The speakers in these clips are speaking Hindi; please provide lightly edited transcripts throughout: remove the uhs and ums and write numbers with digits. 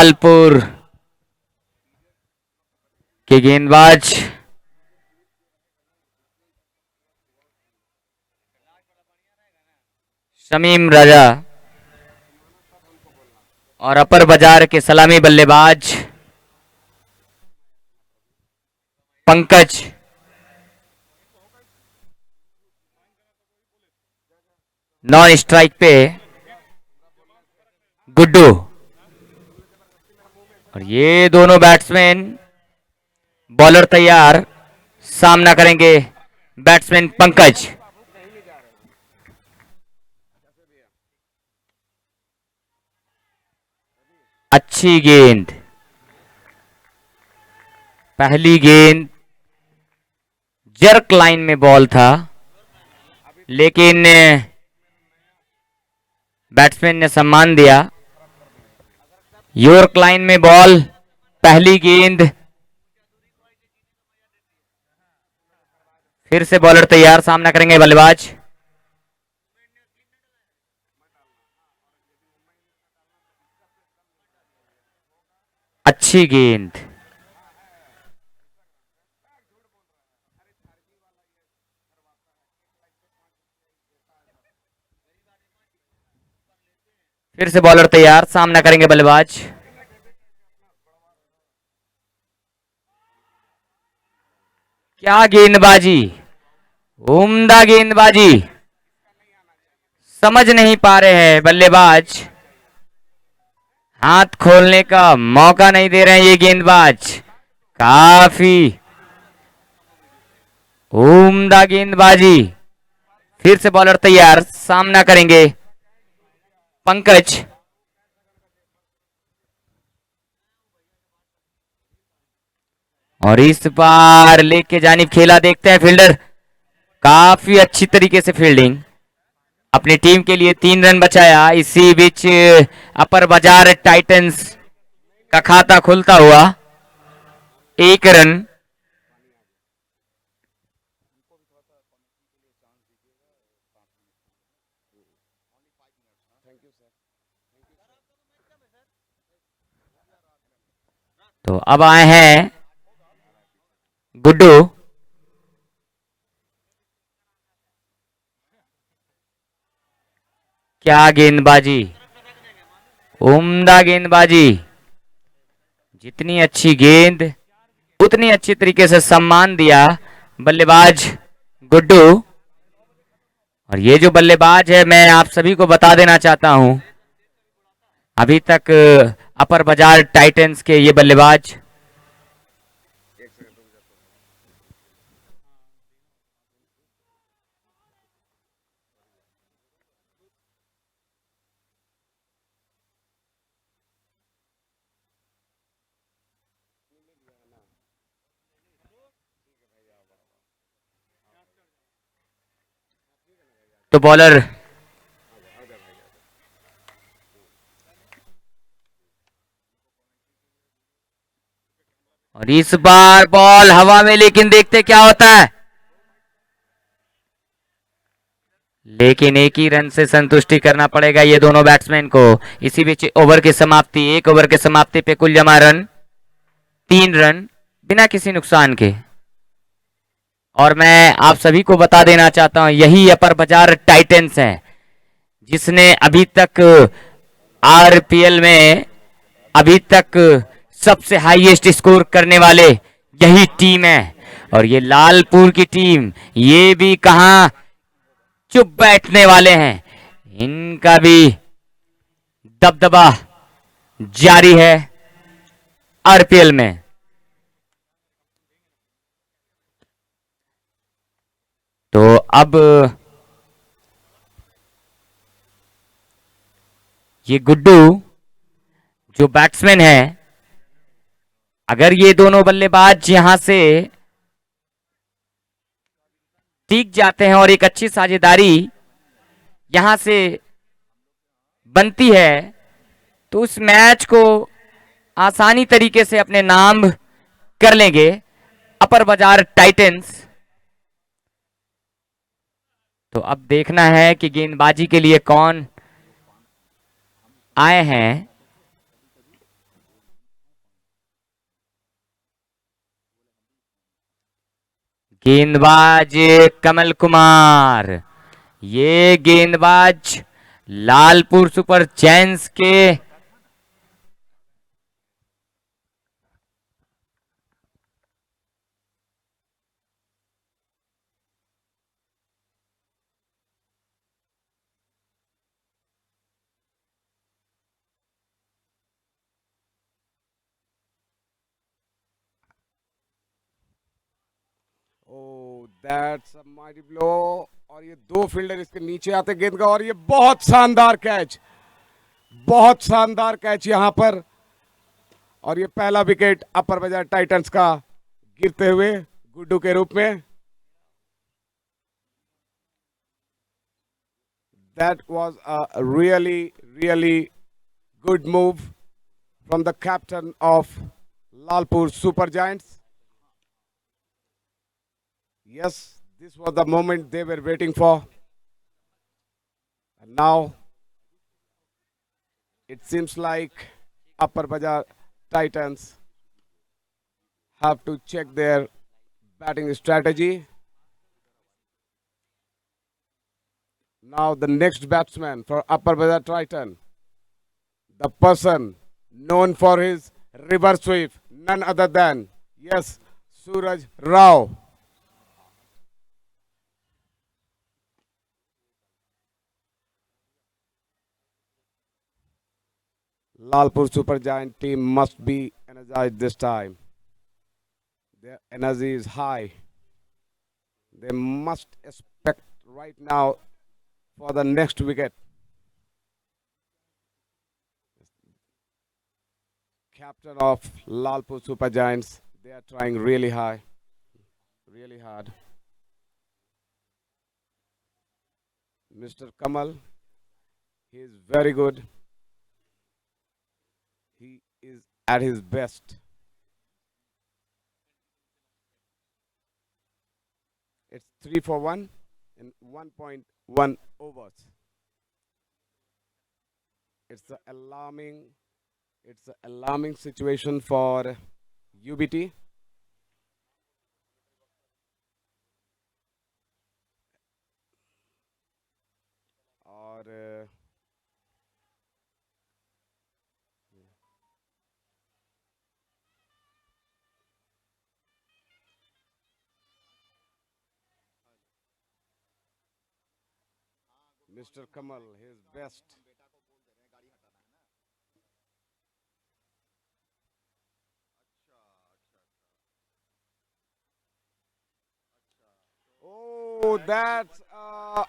लालपुर के गेंदबाज शमीम राजा और अपर बाजार के सलामी बल्लेबाज पंकज। नॉन स्ट्राइक पे गुड्डू। और ये दोनों बैट्समैन बॉलर तैयार, सामना करेंगे बैट्समैन पंकज। अच्छी गेंद, पहली गेंद जर्क लाइन में बॉल था, लेकिन बैट्समैन ने सम्मान दिया। यॉर्क लाइन में बॉल, पहली गेंद। फिर से बॉलर तैयार, सामना करेंगे बल्लेबाज। अच्छी गेंद, फिर से बॉलर तैयार, सामना करेंगे बल्लेबाज। क्या गेंदबाजी, उम्दा गेंदबाजी। समझ नहीं पा रहे हैं बल्लेबाज, हाथ खोलने का मौका नहीं दे रहे हैं ये गेंदबाज। काफी उम्दा गेंदबाजी। फिर से बॉलर तैयार, सामना करेंगे पंकज। और इस बार लेके जानिब खेला, देखते हैं फील्डर। काफी अच्छी तरीके से फील्डिंग, अपनी टीम के लिए 3 रन बचाया। इसी बीच अपर बाजार टाइटंस का खाता खुलता हुआ 1 रन। तो अब आए हैं गुड्डू। क्या गेंदबाजी, उम्दा गेंदबाजी। जितनी अच्छी गेंद उतनी अच्छी तरीके से सम्मान दिया बल्लेबाज गुड्डू। और ये जो बल्लेबाज है, मैं आप सभी को बता देना चाहता हूं, अभी तक अपर बाजार टाइटंस के ये बल्लेबाज तो बॉलर और इस बार बॉल हवा में, लेकिन देखते क्या होता है। लेकिन 1 ही रन से संतुष्टि करना पड़ेगा ये दोनों बैट्समैन को। इसी बीच ओवर की समाप्ति, 1 ओवर की समाप्ति पे कुल जमा रन 3 रन बिना किसी नुकसान के। और मैं आप सभी को बता देना चाहता हूं, यही अपर बाजार टाइटंस है जिसने अभी तक आरपीएल में अभी तक सबसे हाईएस्ट स्कोर करने वाले यही टीम है। और ये लालपुर की टीम, ये भी कहां चुप बैठने वाले हैं, इनका भी दबदबा जारी है आरपीएल में। तो अब ये गुड्डू जो बैट्समैन है, अगर ये दोनों बल्लेबाज यहां से टिक जाते हैं और एक अच्छी साझेदारी यहां से बनती है, तो उस मैच को आसानी तरीके से अपने नाम कर लेंगे अपर बाजार टाइटंस। तो अब देखना है कि गेंदबाजी के लिए कौन आए हैं। गेंदबाज कमल कुमार, ये गेंदबाज लालपुर सुपर जायंट्स के ओ दैट्स अ माइटी ब्लो। और ये दो फील्डर इसके नीचे आते गेंद का, और ये बहुत शानदार कैच, बहुत शानदार कैच यहां पर। और ये पहला विकेट अपर बाजार टाइटंस का गिरते हुए गुड्डू के रूप में। That was a really good move from the captain of Lalpur Super Giants. Yes, this was the moment they were waiting for. And now it seems like Upper Bajar Titans have to check their batting strategy. Now the next batsman for Upper Bajar Titan, the person known for his reverse sweep, none other than, yes, Suraj Rao. Lalpur Super Giant team must be energized this time. Their energy is high. They must expect right now for the next wicket. Captain of Lalpur Super Giants, they are trying really high, really hard. Mr. Kamal, he is very good. He is at his best. It's 3 for 1 in 1.1 overs. It's an alarming situation for UBT. और Mr. Kamal, his best. Oh, that's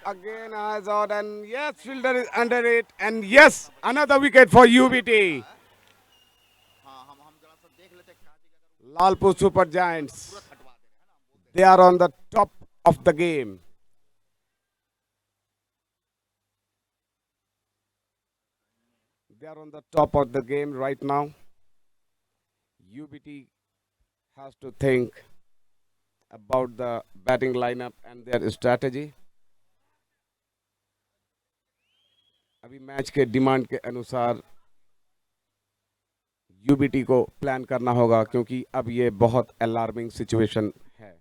again has out, and yes, fielder is under it, and yes, another wicket for UBT. Lalpur Super Giants, they are on the top of the game. They are on the top of the game right now. UBT has to think about the batting lineup and their strategy. अभी मैच के डिमांड के अनुसार यूबीटी को प्लान करना होगा, क्योंकि अब ये बहुत अलार्मिंग सिचुएशन है।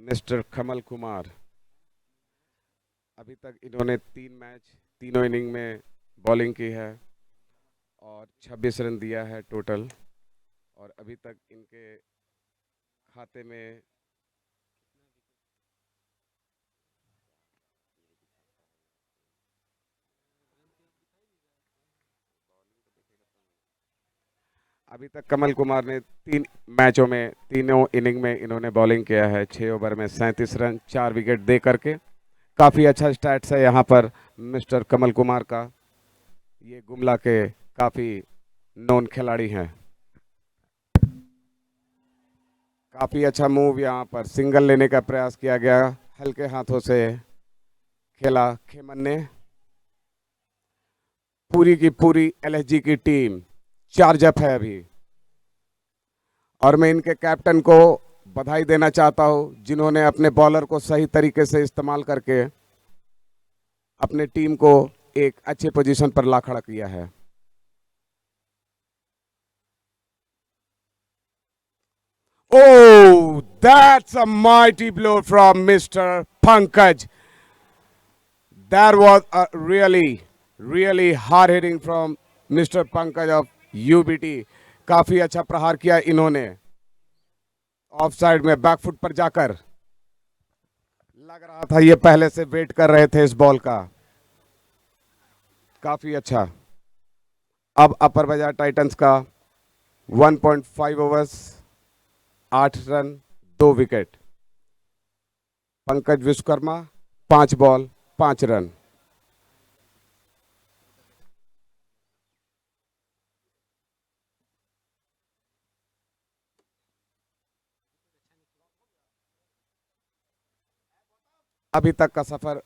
मिस्टर कमल कुमार, अभी तक इन्होंने 3 मैच, तीनों इनिंग में बॉलिंग की है और 26 रन दिया है टोटल। और अभी तक इनके खाते में अभी तक कमल कुमार ने 3 मैचों में, तीनों इनिंग में इन्होंने बॉलिंग किया है। 6 ओवर में 37 रन, 4 विकेट दे करके। काफ़ी अच्छा स्टैट्स है यहाँ पर मिस्टर कमल कुमार का। ये गुमला के काफ़ी नोन खिलाड़ी हैं। काफ़ी अच्छा मूव यहाँ पर, सिंगल लेने का प्रयास किया गया, हल्के हाथों से खेला खेमन ने। पूरी की पूरी एलएसजी की टीम चार्ज अप है अभी। और मैं इनके कैप्टन को बधाई देना चाहता हूं, जिन्होंने अपने बॉलर को सही तरीके से इस्तेमाल करके अपने टीम को एक अच्छे पोजीशन पर ला खड़ा किया है। Oh, that's a mighty blow from Mr. Pankaj. That was a really hard hitting from Mr. Pankaj of UBT. काफी अच्छा प्रहार किया इन्होंने ऑफ साइड में बैकफुट पर जाकर। लग रहा था ये पहले से वेट कर रहे थे इस बॉल का। काफी अच्छा। अब अपर बाजार टाइटंस का 1.5 overs, 8 run, 2 wicket. Pankaj Vishwakarma 5 ball 5 run. अभी तक का सफर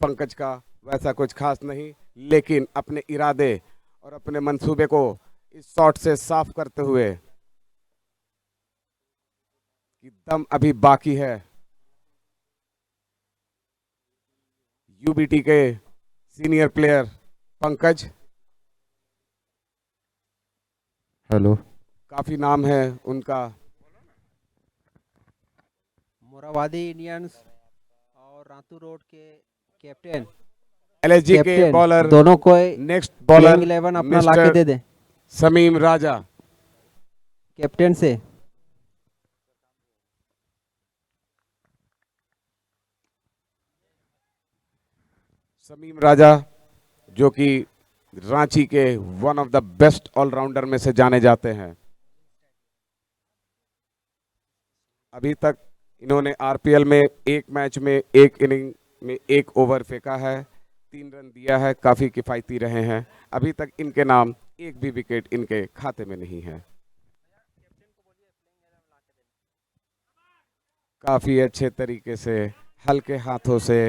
पंकज का वैसा कुछ खास नहीं, लेकिन अपने इरादे और अपने मंसूबे को इस शॉट से साफ करते हुए कि दम अभी बाकी है। यूबीटी के सीनियर प्लेयर पंकज, हेलो, काफी नाम है उनका। मोराबादी इंडियंस और रातू रोड के कैप्टन एलएसजी के बॉलर दोनों को नेक्स्ट बॉलर 11 अपना लाके दे दे समीम राजा। कैप्टन से। समीम राजा जो कि रांची के one of the best allrounder में से जाने जाते हैं। अभी तक इन्होंने आरपीएल में एक मैच में एक इनिंग में 1 ओवर फेंका है, 3 रन दिया है, काफी किफायती रहे हैं। अभी तक इनके नाम एक भी विकेट इनके खाते में नहीं है। काफी अच्छे तरीके से हल्के हाथों से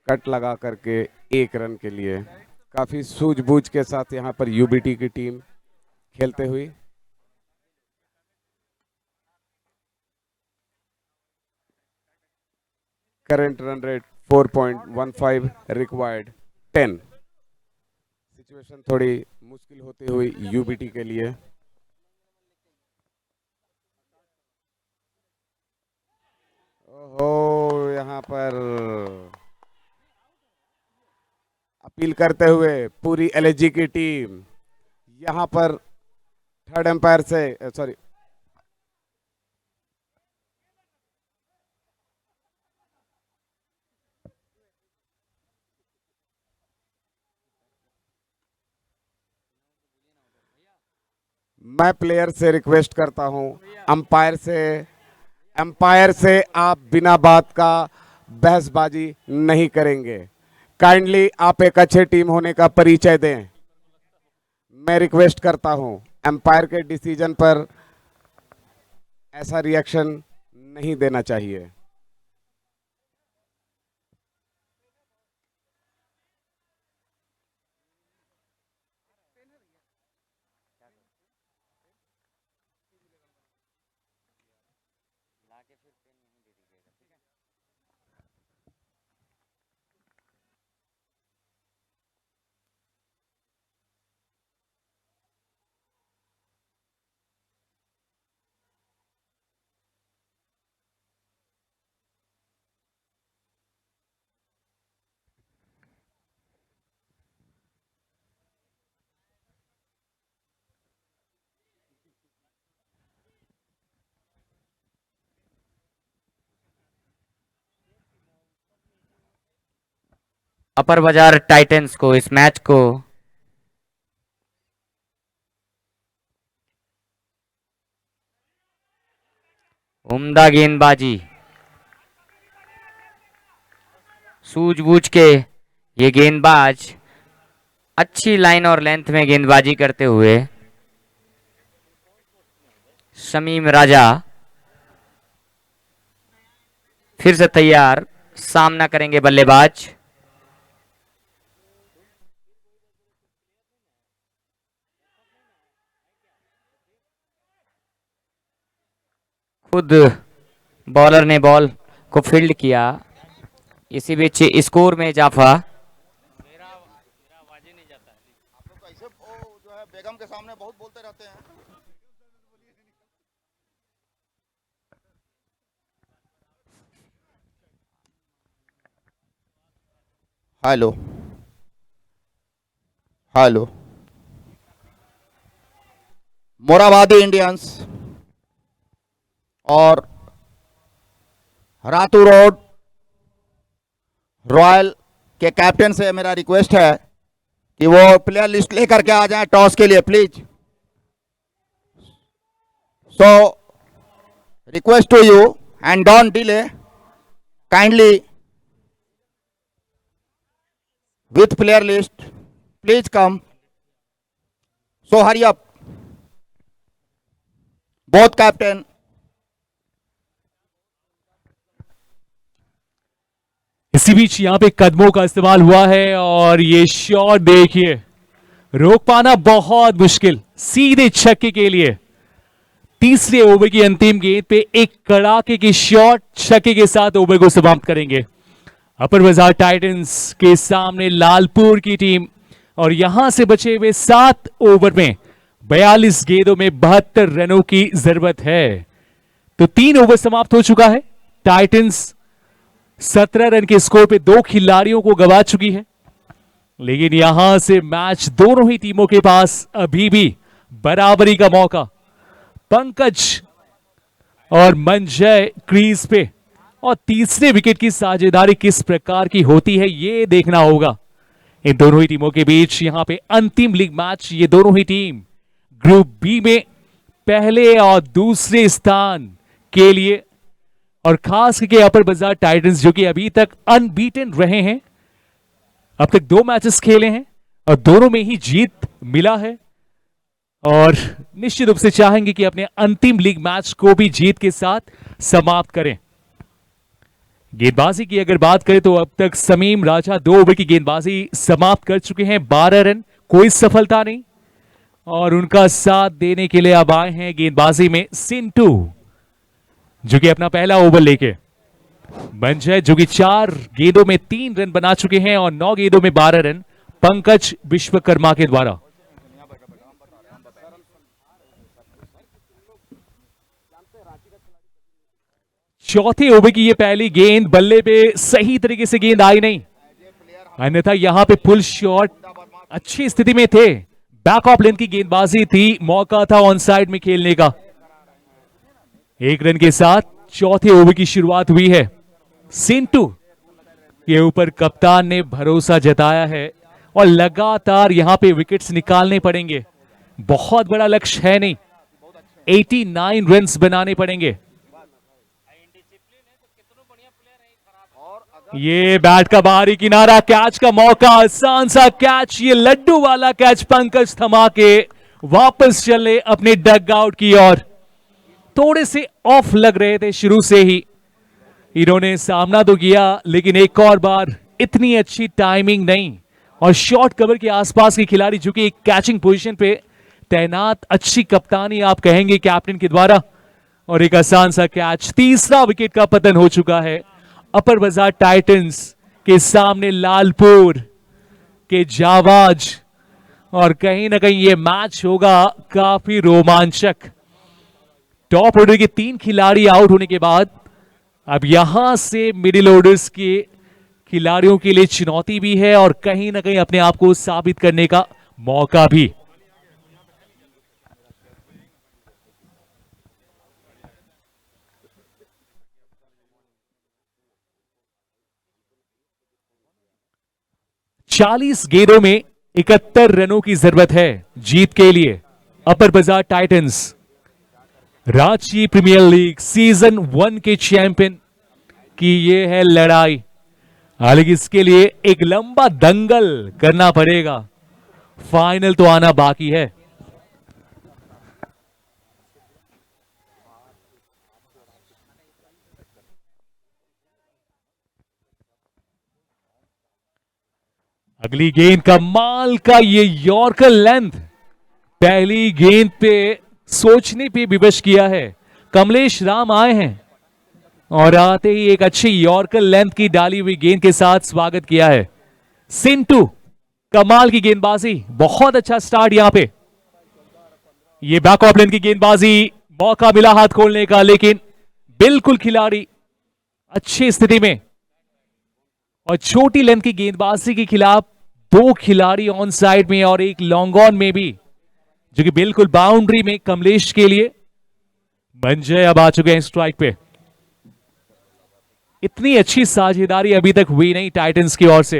कट लगा करके 1 रन के लिए काफी सूझबूझ के साथ यहां पर यूबीटी की टीम खेलते हुई। Current run rate 4.15, required 10। Situation थोड़ी मुश्किल होती हुई यूबीटी के लिए। ओहो, यहाँ पर अपील करते हुए पूरी एलएसजी की टीम यहाँ पर थर्ड एम्पायर से सॉरी मैं प्लेयर से रिक्वेस्ट करता हूं, अंपायर से आप बिना बात का बहसबाजी नहीं करेंगे। काइंडली आप एक अच्छे टीम होने का परिचय दें। मैं रिक्वेस्ट करता हूं, अंपायर के डिसीजन पर ऐसा रिएक्शन नहीं देना चाहिए। अपर बाजार टाइटंस को इस मैच को उम्दा गेंदबाजी, सूझबूझ के ये गेंदबाज अच्छी लाइन और लेंथ में गेंदबाजी करते हुए शमीम राजा फिर से तैयार, सामना करेंगे बल्लेबाज। खुद बॉलर ने बॉल को फील्ड किया। इसी बीच स्कोर में इजाफा। कैसे वो जो है बेगम के सामने बहुत बोलते रहते हैं। हेलो हेलो, मोराबादी इंडियंस और रातू रोड रॉयल के कैप्टन से मेरा रिक्वेस्ट है कि वो प्लेयर लिस्ट लेकर के आ जाएं टॉस के लिए please. So request to you and don't delay, kindly with player list, please come. So hurry up, both captain. इसी बीच यहां पे कदमों का इस्तेमाल हुआ है और ये शॉट देखिए, रोक पाना बहुत मुश्किल, सीधे छक्के के लिए। तीसरे ओवर की अंतिम गेंद पे एक कड़ाके की शॉट छक्के के साथ ओवर को समाप्त करेंगे अपर बाजार टाइटंस के सामने लालपुर की टीम। और यहां से बचे हुए 7 ओवर में 42 गेंदों में 72 रनों की जरूरत है। तो 3 ओवर समाप्त हो चुका है। टाइटंस 17 रन के स्कोर पे 2 खिलाड़ियों को गवा चुकी है, लेकिन यहां से मैच दोनों ही टीमों के पास अभी भी बराबरी का मौका। पंकज और मंजय क्रीज पे और तीसरे विकेट की साझेदारी किस प्रकार की होती है ये देखना होगा इन दोनों ही टीमों के बीच। यहां पे अंतिम लीग मैच, ये दोनों ही टीम ग्रुप बी में पहले और दूसरे स्थान के लिए, और खास करके अपर बाजार टाइटंस जो कि अभी तक अनबीटन रहे हैं, अब तक 2 मैचेस खेले हैं और दोनों में ही जीत मिला है, और निश्चित रूप से चाहेंगे कि अपने अंतिम लीग मैच को भी जीत के साथ समाप्त करें। गेंदबाजी की अगर बात करें तो अब तक समीम राजा 2 ओवर की गेंदबाजी समाप्त कर चुके हैं, 12 रन, कोई सफलता नहीं। और उनका साथ देने के लिए अब आए हैं गेंदबाजी में सिंटू, जो कि अपना पहला ओवर लेके। मंजय जो कि 4 गेंदों में 3 रन बना चुके हैं और 9 गेंदों में 12 रन पंकज विश्वकर्मा के द्वारा। चौथे ओवर की ये पहली गेंद, बल्ले पे सही तरीके से गेंद आई नहीं, अन्यथा यहां पे पुल शॉट अच्छी स्थिति में थे, बैक ऑफ लेंथ की गेंदबाजी थी, मौका था ऑन साइड में खेलने का। 1 रन के साथ चौथे ओवर की शुरुआत हुई है। सिंटू के ऊपर कप्तान ने भरोसा जताया है और लगातार यहां पे विकेट्स निकालने पड़ेंगे। बहुत बड़ा लक्ष्य है नहीं, 89 रन्स बनाने पड़ेंगे। ये बैट का बाहरी किनारा, कैच का मौका, आसान सा कैच, ये लड्डू वाला कैच पंकज थमा के वापस चले अपने डग आउट की ओर। थोड़े से ऑफ लग रहे थे शुरू से ही, इन्होंने सामना तो किया लेकिन एक और बार इतनी अच्छी टाइमिंग नहीं, और शॉर्ट कवर के आसपास के खिलाड़ी जो कि एक कैचिंग पोजीशन पे तैनात, अच्छी कप्तानी आप कहेंगे कैप्टन के द्वारा, और एक आसान सा कैच। तीसरा विकेट का पतन हो चुका है अपर बाजार टाइटंस के सामने लालपुर के जाबाज, और कहीं ना कहीं ये मैच होगा काफी रोमांचक। टॉप ऑर्डर के 3 खिलाड़ी आउट होने के बाद अब यहां से मिडिल ऑर्डर्स के खिलाड़ियों के लिए चुनौती भी है और कहीं ना कहीं अपने आप को साबित करने का मौका भी। चालीस गेंदों में 71 रनों की जरूरत है जीत के लिए Upper Bazar Titans, Ranchi Premier League season 1 के चैंपियन की ये है लड़ाई। हालांकि इसके लिए एक लंबा दंगल करना पड़ेगा, फाइनल तो आना बाकी है। अगली गेंद कमाल का ये यॉर्कर लेंथ, पहली गेंद पे सोचने पे विवश किया है कमलेश राम आए हैं और आते ही एक अच्छी यॉर्कर लेंथ की डाली हुई गेंद के साथ स्वागत किया है। सिंटू कमाल की गेंदबाजी, बहुत अच्छा स्टार्ट यहां पे। ये बैक ऑफ लेंथ की गेंदबाजी, मौका मिला हाथ खोलने का, लेकिन बिल्कुल खिलाड़ी अच्छी स्थिति में। और छोटी लेंथ की गेंदबाजी के खिलाफ दो खिलाड़ी ऑन साइड में और एक लॉन्ग ऑन में भी, जो कि बिल्कुल बाउंड्री में कमलेश के लिए। मंजय अब आ चुके हैं स्ट्राइक पे। इतनी अच्छी साझेदारी अभी तक हुई नहीं टाइटंस की ओर से।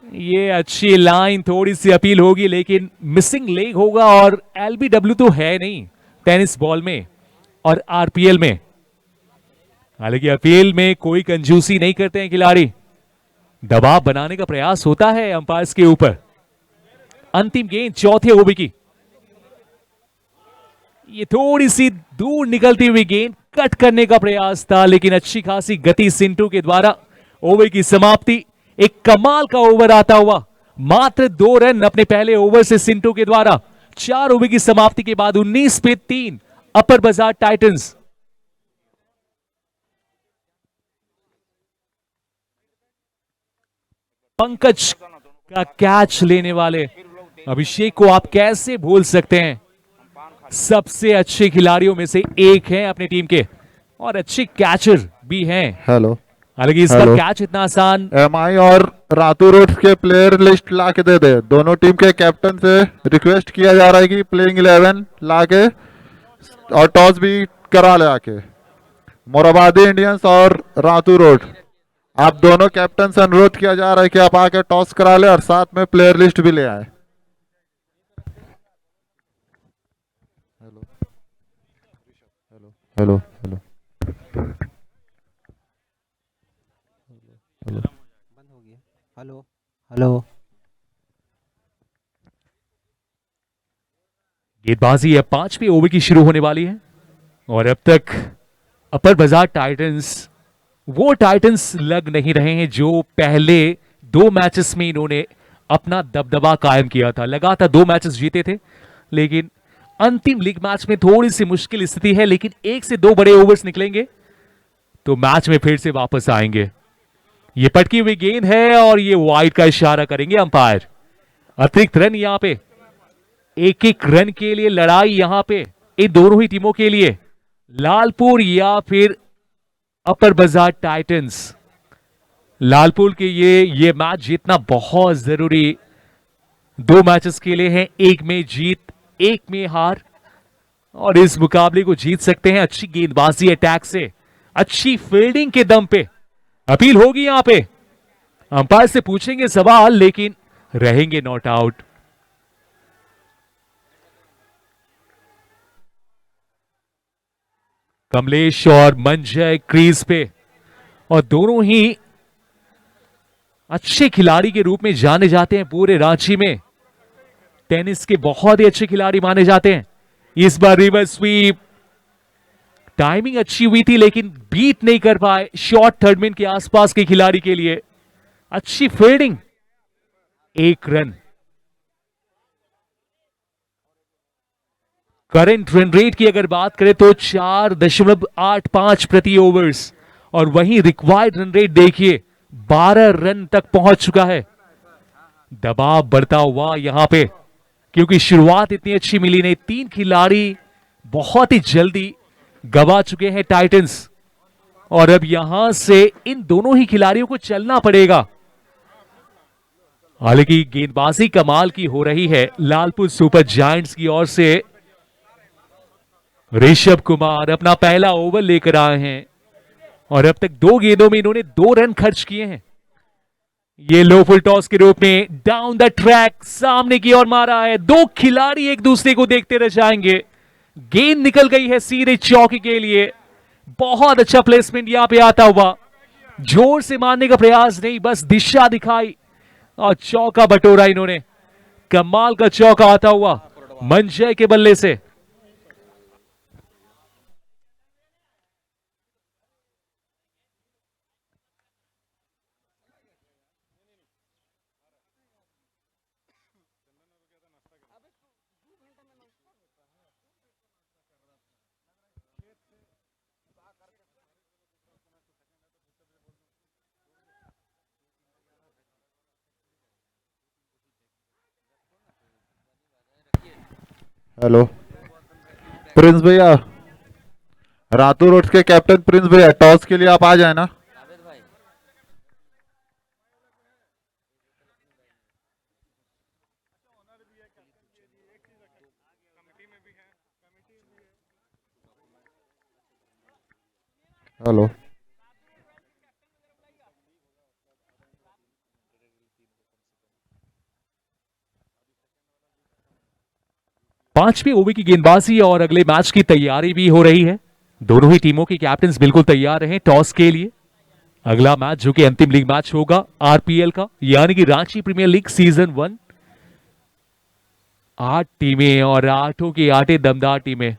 ये अच्छी लाइन, थोड़ी सी अपील होगी लेकिन मिसिंग लेग होगा, और एलबीडब्ल्यू तो है नहीं टेनिस बॉल में और आरपीएल में। हालांकि अपील में कोई कंजूसी नहीं करते हैं खिलाड़ी, दबाव बनाने का प्रयास होता है अंपायर्स के ऊपर। अंतिम गेंद चौथे ओवर की, ये थोड़ी सी दूर निकलती हुई गेंद, कट करने का प्रयास था लेकिन अच्छी खासी गति सिंटू के द्वारा। ओवर की समाप्ति, एक कमाल का ओवर आता हुआ, मात्र 2 रन अपने पहले ओवर से सिंटू के द्वारा। 4 ओवर की समाप्ति के बाद 19 पे 3 अपर बाजार टाइटंस। पंकज का कैच लेने वाले अभिषेक को आप कैसे भूल सकते हैं, सबसे अच्छे खिलाड़ियों में से एक हैं अपनी टीम के, और अच्छे कैचर भी हैं। हेलो, हालांकि इसका हेलो। कैच इतना आसान। एमआई और रातू रोड के प्लेयर लिस्ट ला के दे दे। दोनों टीम के कैप्टन से रिक्वेस्ट किया जा रहा है कि प्लेइंग 11 ला के और टॉस भी करा ले आके। मोराबादी इंडियंस और रातू रोड, आप दोनों कैप्टन से अनुरोध किया जा रहा है कि आप आके टॉस करा ले और साथ में प्लेयर लिस्ट भी ले आए। Hello hello hello. बंद हो गया। Hello hello. गेंदबाजी अब 5वें ओवर की शुरू होने वाली है, और अब तक अपर बाजार टाइटंस वो टाइटंस लग नहीं रहे हैं जो पहले 2 मैचेस में इन्होंने अपना दबदबा कायम किया था। लगातार 2 मैचेस जीते थे, लेकिन अंतिम लीग मैच में थोड़ी सी मुश्किल स्थिति है, लेकिन 1 से 2 बड़े ओवर्स निकलेंगे तो मैच में फिर से वापस आएंगे। ये पटकी हुई गेंद है और ये वाइड का इशारा करेंगे अंपायर। अतिरिक्त रन यहां पे, एक एक रन के लिए लड़ाई यहां पे इन दोनों ही टीमों के लिए, लालपुर या फिर अपर बाजार टाइटंस। लालपुर के ये मैच जीतना बहुत जरूरी 2 मैचेस के लिए है। 1 में जीत, 1 में हार, और इस मुकाबले को जीत सकते हैं अच्छी गेंदबाजी अटैक से, अच्छी फील्डिंग के दम पे। अपील होगी यहां पे, अंपायर से पूछेंगे सवाल लेकिन रहेंगे नॉट आउट। कमलेश और मंजय क्रीज पे, और दोनों ही अच्छे खिलाड़ी के रूप में जाने जाते हैं पूरे रांची में। टेनिस के बहुत ही अच्छे खिलाड़ी माने जाते हैं। इस बार रिवर्स स्वीप, टाइमिंग अच्छी हुई थी लेकिन बीट नहीं कर पाए शॉर्ट थर्ड मिनट के आसपास के खिलाड़ी के लिए। अच्छी fielding, 1 run. Current run rate की अगर बात करें तो 4.85 प्रति ओवर्स, और वहीं रिक्वायर्ड रन रेट देखिए 12 रन तक पहुंच चुका है। दबाव बढ़ता हुआ यहां पे, क्योंकि शुरुआत इतनी अच्छी मिली नहीं। 3 खिलाड़ी बहुत ही जल्दी गवा चुके हैं टाइटंस, और अब यहां से इन दोनों ही खिलाड़ियों को चलना पड़ेगा। हालांकि गेंदबाजी कमाल की हो रही है लालपुर सुपर जायंट्स की ओर से। ऋषभ कुमार अपना पहला ओवर लेकर आए हैं, और अब तक 2 गेंदों में इन्होंने 2 रन खर्च किए हैं। ये लो फुल टॉस के रूप में डाउन द ट्रैक सामने की ओर मारा है। 2 खिलाड़ी एक दूसरे को देखते रह जाएंगे। गेंद निकल गई है सीधे चौके के लिए। बहुत अच्छा प्लेसमेंट यहां पे आता हुआ, जोर से मारने का प्रयास नहीं, बस दिशा दिखाई और चौका बटोरा इन्होंने। कमाल का चौका आता हुआ मंजय के बल्ले से। हेलो प्रिंस भैया, रातू रोड के कैप्टन प्रिंस भैया, टॉस के लिए आप आ जाए ना। हेलो 5वें ओवर की गेंदबाजी और अगले मैच की तैयारी भी हो रही है। दोनों ही टीमों के कैप्टन बिल्कुल तैयार हैं टॉस के लिए। अगला मैच जो कि अंतिम लीग मैच होगा आरपीएल का, यानी कि रांची प्रीमियर लीग सीजन 1। 8 टीमें और आठों की आठें दमदार टीमें।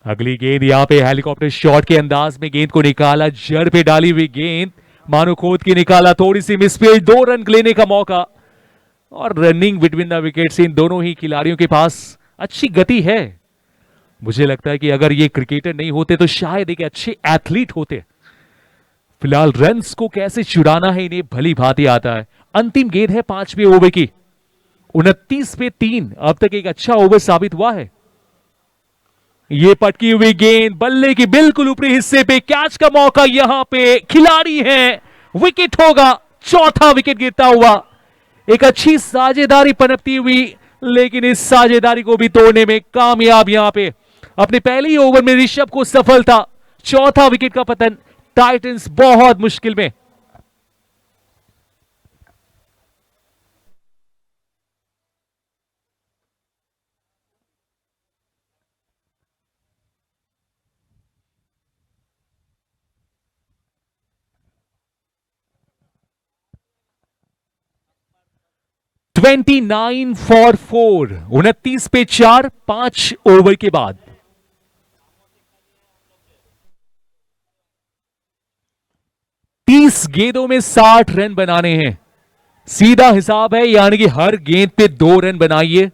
अगली गेंद यहां पे हेलीकॉप्टर शॉट के अंदाज में गेंद को निकाला, जड़ पे डाली हुई गेंद मानो खोद के निकाला, थोड़ी सी मिसफील्ड, 2 रन लेने का मौका और रनिंग बिटवीन द विकेट्स। इन दोनों ही खिलाड़ियों के पास अच्छी गति है। मुझे लगता है कि अगर ये क्रिकेटर नहीं होते तो शायद एक अच्छे एथलीट होते। फिलहाल रन्स को कैसे चुराना है इन्हें भली भांति आता है। अंतिम गेंद है 5वें ओवर की, 29 पे 3। अब तक एक अच्छा ओवर साबित हुआ है। ये पटकी हुई गेंद बल्ले की बिल्कुल ऊपरी हिस्से पे, कैच का मौका यहां पे, खिलाड़ी है, विकेट होगा, चौथा विकेट गिरता हुआ। एक अच्छी साझेदारी पनपती हुई, लेकिन इस साझेदारी को भी तोड़ने में कामयाब यहां पे अपने पहले ही ओवर में ऋषभ को सफलता। चौथा विकेट का पतन, टाइटंस बहुत मुश्किल में। ट्वेंटी 29 फॉर 4, 29 पे 4, 5 ओवर के बाद। तीस गेंदों में 60 रन बनाने हैं। सीधा हिसाब है, यानी कि हर गेंद पे 2 रन बनाइए,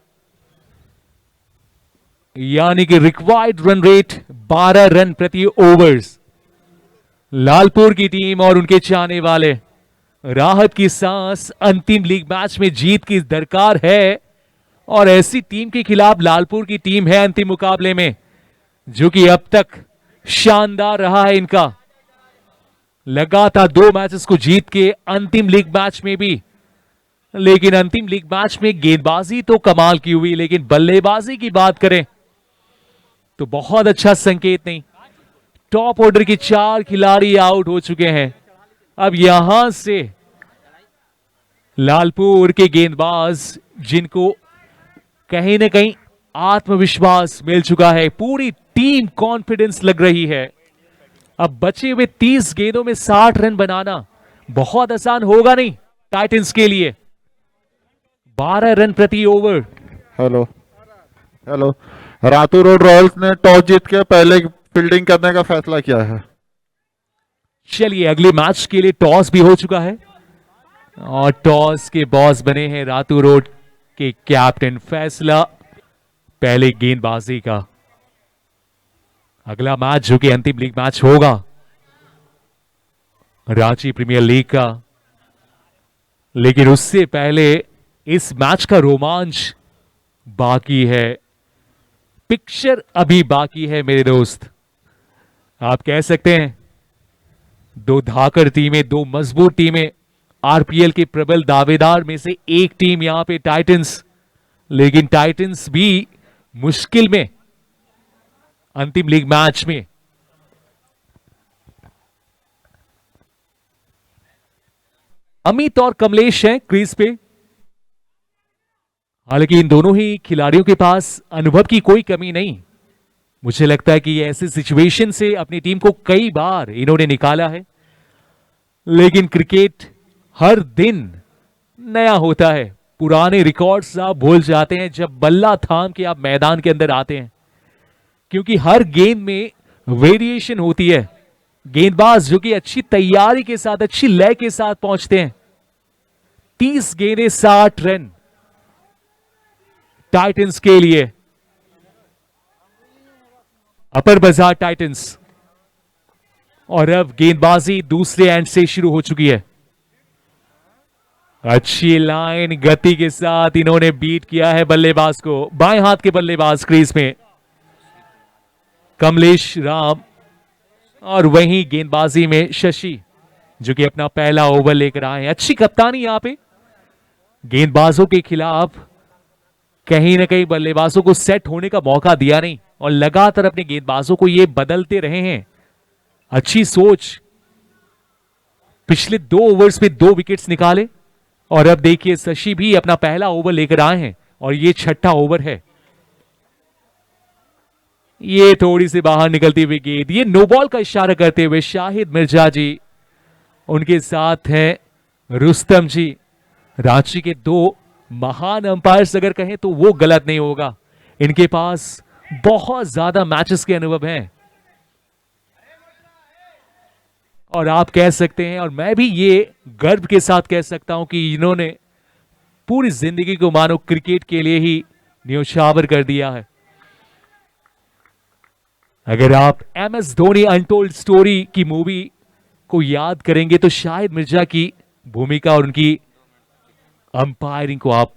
यानी कि रिक्वायर्ड रन रेट 12 रन प्रति ओवर्स। लालपुर की टीम और उनके चाहने वाले राहत की सांस, अंतिम लीग मैच में जीत की दरकार है। और ऐसी टीम के खिलाफ लालपुर की टीम है अंतिम मुकाबले में, जो कि अब तक शानदार रहा है इनका। लगातार 2 मैचेस को जीत के अंतिम लीग मैच में भी, लेकिन अंतिम लीग मैच में गेंदबाजी तो कमाल की हुई, लेकिन बल्लेबाजी की बात करें तो बहुत अच्छा संकेत नहीं। टॉप ऑर्डर के 4 खिलाड़ी आउट हो चुके हैं। अब यहां से लालपुर के गेंदबाज, जिनको कहीं ना कहीं आत्मविश्वास मिल चुका है, पूरी टीम कॉन्फिडेंस लग रही है। अब बचे हुए 30 गेंदों में 60 रन बनाना बहुत आसान होगा नहीं टाइटंस के लिए। 12 रन प्रति over. Hello hello Ratu road Royals ने टॉस जीत के पहले फील्डिंग करने का फैसला किया है। चलिए, अगले मैच के लिए टॉस भी हो चुका है और टॉस के बॉस बने हैं रातू रोड के कैप्टन। फैसला पहले गेंदबाजी का। अगला मैच जो कि अंतिम लीग मैच होगा रांची प्रीमियर लीग का, लेकिन उससे पहले इस मैच का रोमांच बाकी है, पिक्चर अभी बाकी है मेरे दोस्त। आप कह सकते हैं 2 धाकड़ टीमें, 2 मजबूत टीमें, आरपीएल के प्रबल दावेदार में से एक टीम यहां पे टाइटंस, लेकिन टाइटंस भी मुश्किल में अंतिम लीग मैच में। अमित और कमलेश हैं क्रीज पे। हालांकि इन दोनों ही खिलाड़ियों के पास अनुभव की कोई कमी नहीं। मुझे लगता है कि ये ऐसे सिचुएशन से अपनी टीम को कई बार इन्होंने निकाला है, लेकिन क्रिकेट हर दिन नया होता है। पुराने रिकॉर्ड्स आप भूल जाते हैं जब बल्ला थाम के आप मैदान के अंदर आते हैं, क्योंकि हर गेंद में वेरिएशन होती है। गेंदबाज जो कि अच्छी तैयारी के साथ, अच्छी लय के साथ पहुंचते हैं। 30 गेंदें 60 रन टाइटंस के लिए। Upper Bazar Titans. और अब गेंदबाजी दूसरे एंड से शुरू हो चुकी है। अच्छी लाइन गति के साथ इन्होंने बीट किया है बल्लेबाज को। बाएं हाथ के बल्लेबाज क्रीज में कमलेश राम और वहीं गेंदबाजी में शशि, जो कि अपना पहला ओवर लेकर आए हैं। अच्छी कप्तानी यहां पे गेंदबाजों के खिलाफ, कहीं ना कहीं बल्लेबाजों को सेट होने का मौका दिया नहीं और लगातार अपने गेंदबाजों को ये बदलते रहे हैं। अच्छी सोच, पिछले 2 ओवर्स में 2 विकेट्स निकाले और अब देखिए शशि भी अपना पहला ओवर लेकर आए हैं और ये छठा ओवर है। ये थोड़ी सी बाहर निकलती हुई गेंद, ये नो बॉल का इशारा करते हुए शाहिद मिर्जा जी, उनके साथ हैं रुस्तम जी। रांची के 2 महान अंपायर्स अगर कहें तो वो गलत नहीं होगा। इनके पास बहुत ज्यादा मैचेस के अनुभव हैं और आप कह सकते हैं, और मैं भी ये गर्व के साथ कह सकता हूं कि इन्होंने पूरी जिंदगी को मानो क्रिकेट के लिए ही न्योछावर कर दिया है। अगर आप MS धोनी अनटोल्ड स्टोरी की मूवी को याद करेंगे तो शाहिद मिर्जा की भूमिका और उनकी अंपायरिंग को आप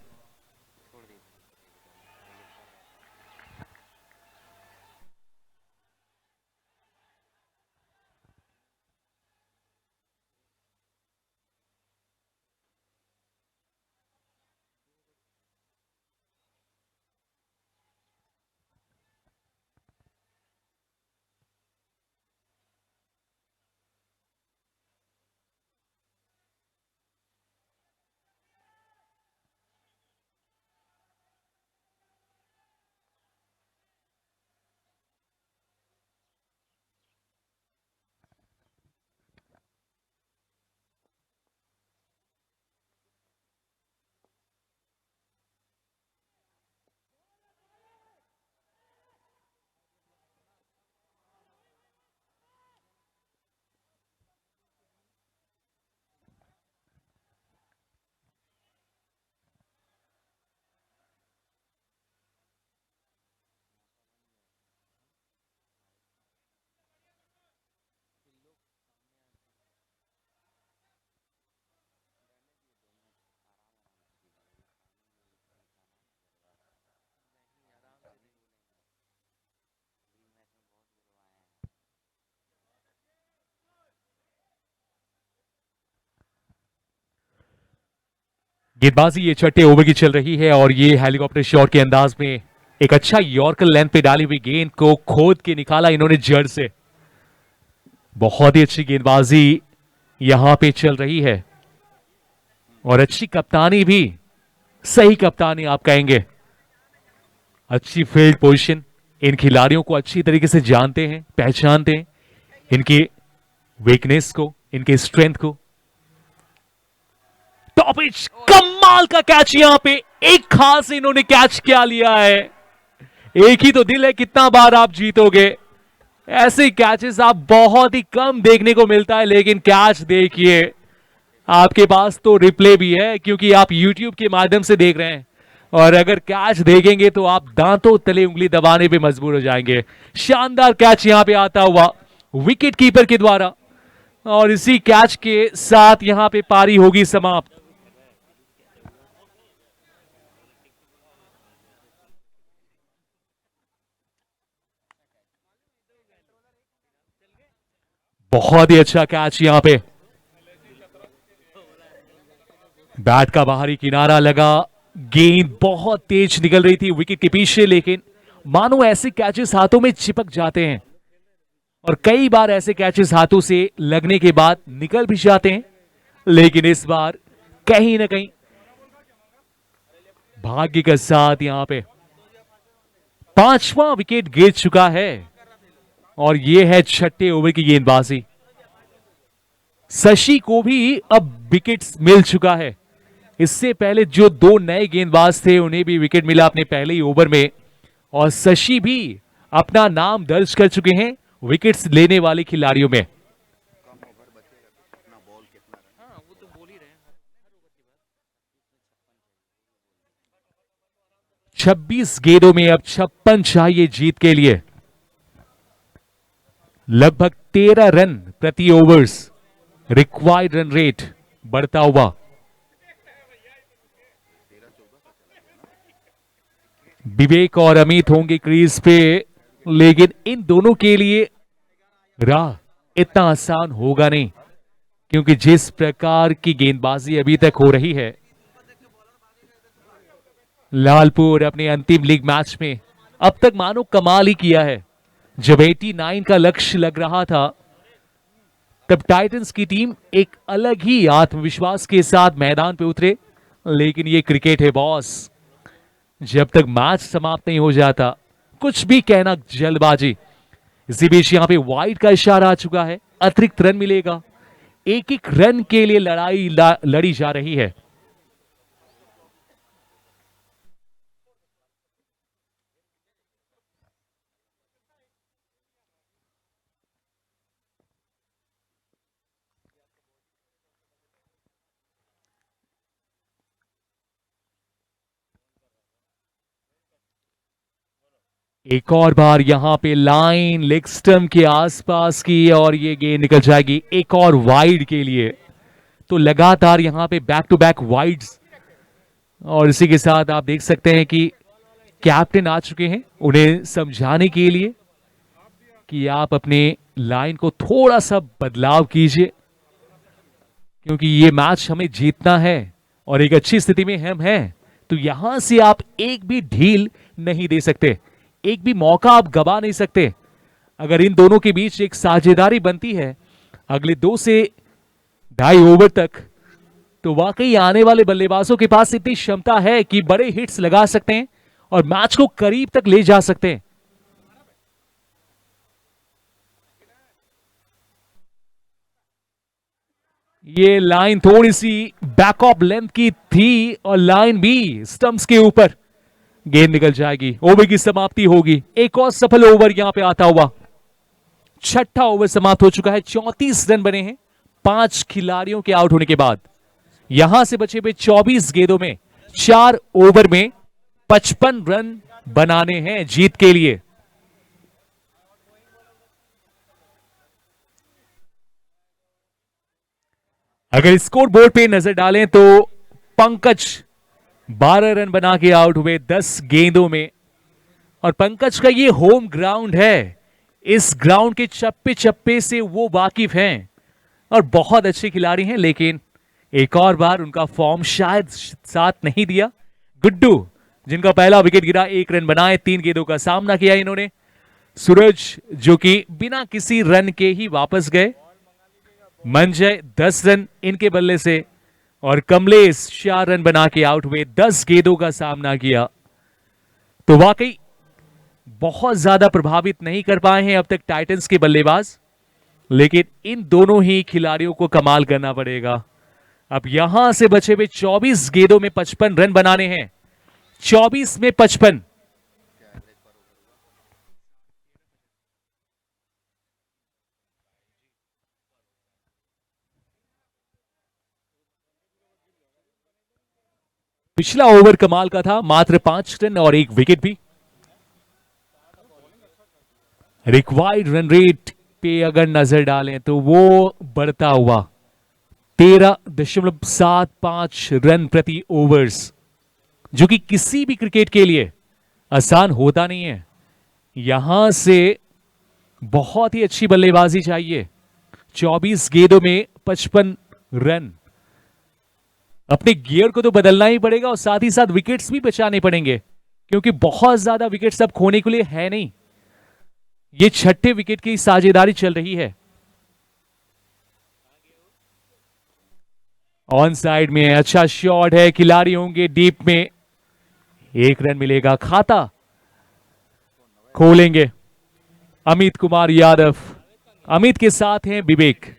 गेंदबाजी ये छठे ओवर की चल रही है और ये हेलीकॉप्टर शॉट के अंदाज में एक अच्छा यॉर्कर लेंथ पे डाली हुई गेंद को खोद के निकाला इन्होंने जड़ से। बहुत ही अच्छी गेंदबाजी यहां पे चल रही है और अच्छी कप्तानी भी, सही कप्तानी आप कहेंगे। अच्छी फील्ड पोजीशन, इन खिलाड़ियों को अच्छी तरीके से जानते हैं, पहचानते हैं, इनके वीकनेस को, इनके स्ट्रेंथ को। टॉप पिच, कमाल का कैच यहां पे, एक खास इन्होंने कैच क्या लिया है। एक ही तो दिल है, कितना बार आप जीतोगे। ऐसे कैचेस आप बहुत ही कम देखने को मिलता है, लेकिन कैच देखिए, आपके पास तो रिप्ले भी है क्योंकि आप YouTube के माध्यम से देख रहे हैं और अगर कैच देखेंगे तो आप दांतों तले उंगली दबाने पे मजबूर हो जाएंगे। शानदार कैच यहां पे आता हुआ विकेट कीपर के द्वारा और इसी कैच के साथ यहां पे पारी होगी समाप्त। बहुत ही अच्छा कैच यहां पे, बैट का बाहरी किनारा लगा, गेंद बहुत तेज निकल रही थी विकेट के पीछे, लेकिन मानो ऐसे कैचेस हाथों में चिपक जाते हैं और कई बार ऐसे कैचेस हाथों से लगने के बाद निकल भी जाते हैं, लेकिन इस बार कहीं ना कहीं भाग्य के साथ यहां पे 5वां विकेट गिर चुका है और यह है छठे ओवर की गेंदबाजी। शशि को भी अब विकेट्स मिल चुका है। इससे पहले जो 2 नए गेंदबाज थे उन्हें भी विकेट मिला अपने पहले ही ओवर में और शशि भी अपना नाम दर्ज कर चुके हैं विकेट्स लेने वाले खिलाड़ियों में। 26 गेंदों में अब 56 चाहिए जीत के लिए। लगभग 13 रन प्रति ओवर्स रिक्वायर्ड रन रेट बढ़ता हुआ विवेक और अमित होंगे क्रीज पे, लेकिन इन दोनों के लिए राह इतना आसान होगा नहीं, क्योंकि जिस प्रकार की गेंदबाजी अभी तक हो रही है, लालपुर अपने अंतिम लीग मैच में अब तक मानो कमाल ही किया है। जब 89 का लक्ष्य लग रहा था, तब टाइटंस की टीम एक अलग ही आत्मविश्वास के साथ मैदान पे उतरे, लेकिन ये क्रिकेट है बॉस, जब तक मैच समाप्त नहीं हो जाता कुछ भी कहना जल्दबाजी। इसी बीच यहां पे वाइड का इशारा आ चुका है, अतिरिक्त रन मिलेगा, एक एक रन के लिए लड़ाई लड़ी जा रही है। एक और बार यहां पे लाइन लेग स्टंप के आसपास की और ये गेंद निकल जाएगी एक और वाइड के लिए। तो लगातार यहां पे बैक टू बैक वाइड्स, और इसी के साथ आप देख सकते हैं कि कैप्टन आ चुके हैं उन्हें समझाने के लिए कि आप अपने लाइन को थोड़ा सा बदलाव कीजिए, क्योंकि ये मैच हमें जीतना है और एक अच्छी स्थिति में हम हैं। तो यहां से आप एक भी ढील नहीं दे सकते, एक भी मौका आप गवा नहीं सकते। अगर इन दोनों के बीच एक साझेदारी बनती है अगले 2 से 2.5 ओवर तक, तो वाकई आने वाले बल्लेबाजों के पास इतनी क्षमता है कि बड़े हिट्स लगा सकते हैं और मैच को करीब तक ले जा सकते हैं। ये लाइन थोड़ी सी बैक ऑफ लेंथ की थी और लाइन भी स्टंप्स के ऊपर, गेंद निकल जाएगी, ओवर की समाप्ति होगी। एक और सफल ओवर यहां पे आता हुआ, छठा ओवर समाप्त हो चुका है, 34 रन बने हैं 5 खिलाड़ियों के आउट होने के बाद। यहां से बचे हुए 24 गेंदों में 4 ओवर में 55 रन बनाने हैं जीत के लिए। अगर स्कोर बोर्ड पे नजर डालें तो पंकज 12 रन बना के आउट हुए 10 गेंदों में, और पंकज का ये होम ग्राउंड है, इस ग्राउंड के चप्पे चप्पे से वो वाकिफ हैं और बहुत अच्छे खिलाड़ी हैं, लेकिन एक और बार उनका फॉर्म शायद साथ नहीं दिया। गुड्डू जिनका पहला विकेट गिरा, 1 रन बनाए, 3 गेंदों का सामना किया इन्होंने। सूरज जो कि बिना किसी रन के ही वापस गए। मंजय 10 रन इनके बल्ले से, और कमलेश 4 रन बना के आउट हुए, 10 गेंदों का सामना किया। तो वाकई बहुत ज्यादा प्रभावित नहीं कर पाए हैं अब तक टाइटंस के बल्लेबाज, लेकिन इन दोनों ही खिलाड़ियों को कमाल करना पड़ेगा। अब यहां से बचे हुए 24 गेंदों में 55 रन बनाने हैं, 24 में 55। पिछला ओवर कमाल का था, मात्र 5 रन और 1 विकेट भी। रिक्वायर्ड रन रेट पे अगर नजर डालें तो वो बढ़ता हुआ 13.75 रन प्रति ओवर्स, जो कि किसी भी क्रिकेट के लिए आसान होता नहीं है। यहां से बहुत ही अच्छी बल्लेबाजी चाहिए। 24 गेंदों में 55 रन, अपने गियर को तो बदलना ही पड़ेगा और साथ ही साथ विकेट्स भी बचाने पड़ेंगे, क्योंकि बहुत ज्यादा विकेट्स अब खोने के लिए है नहीं। ये 6ठे विकेट की साझेदारी चल रही है। ऑन साइड में अच्छा शॉट है, खिलाड़ी होंगे डीप में, 1 रन मिलेगा, खाता खोलेंगे अमित कुमार यादव। अमित के साथ हैं विवेक।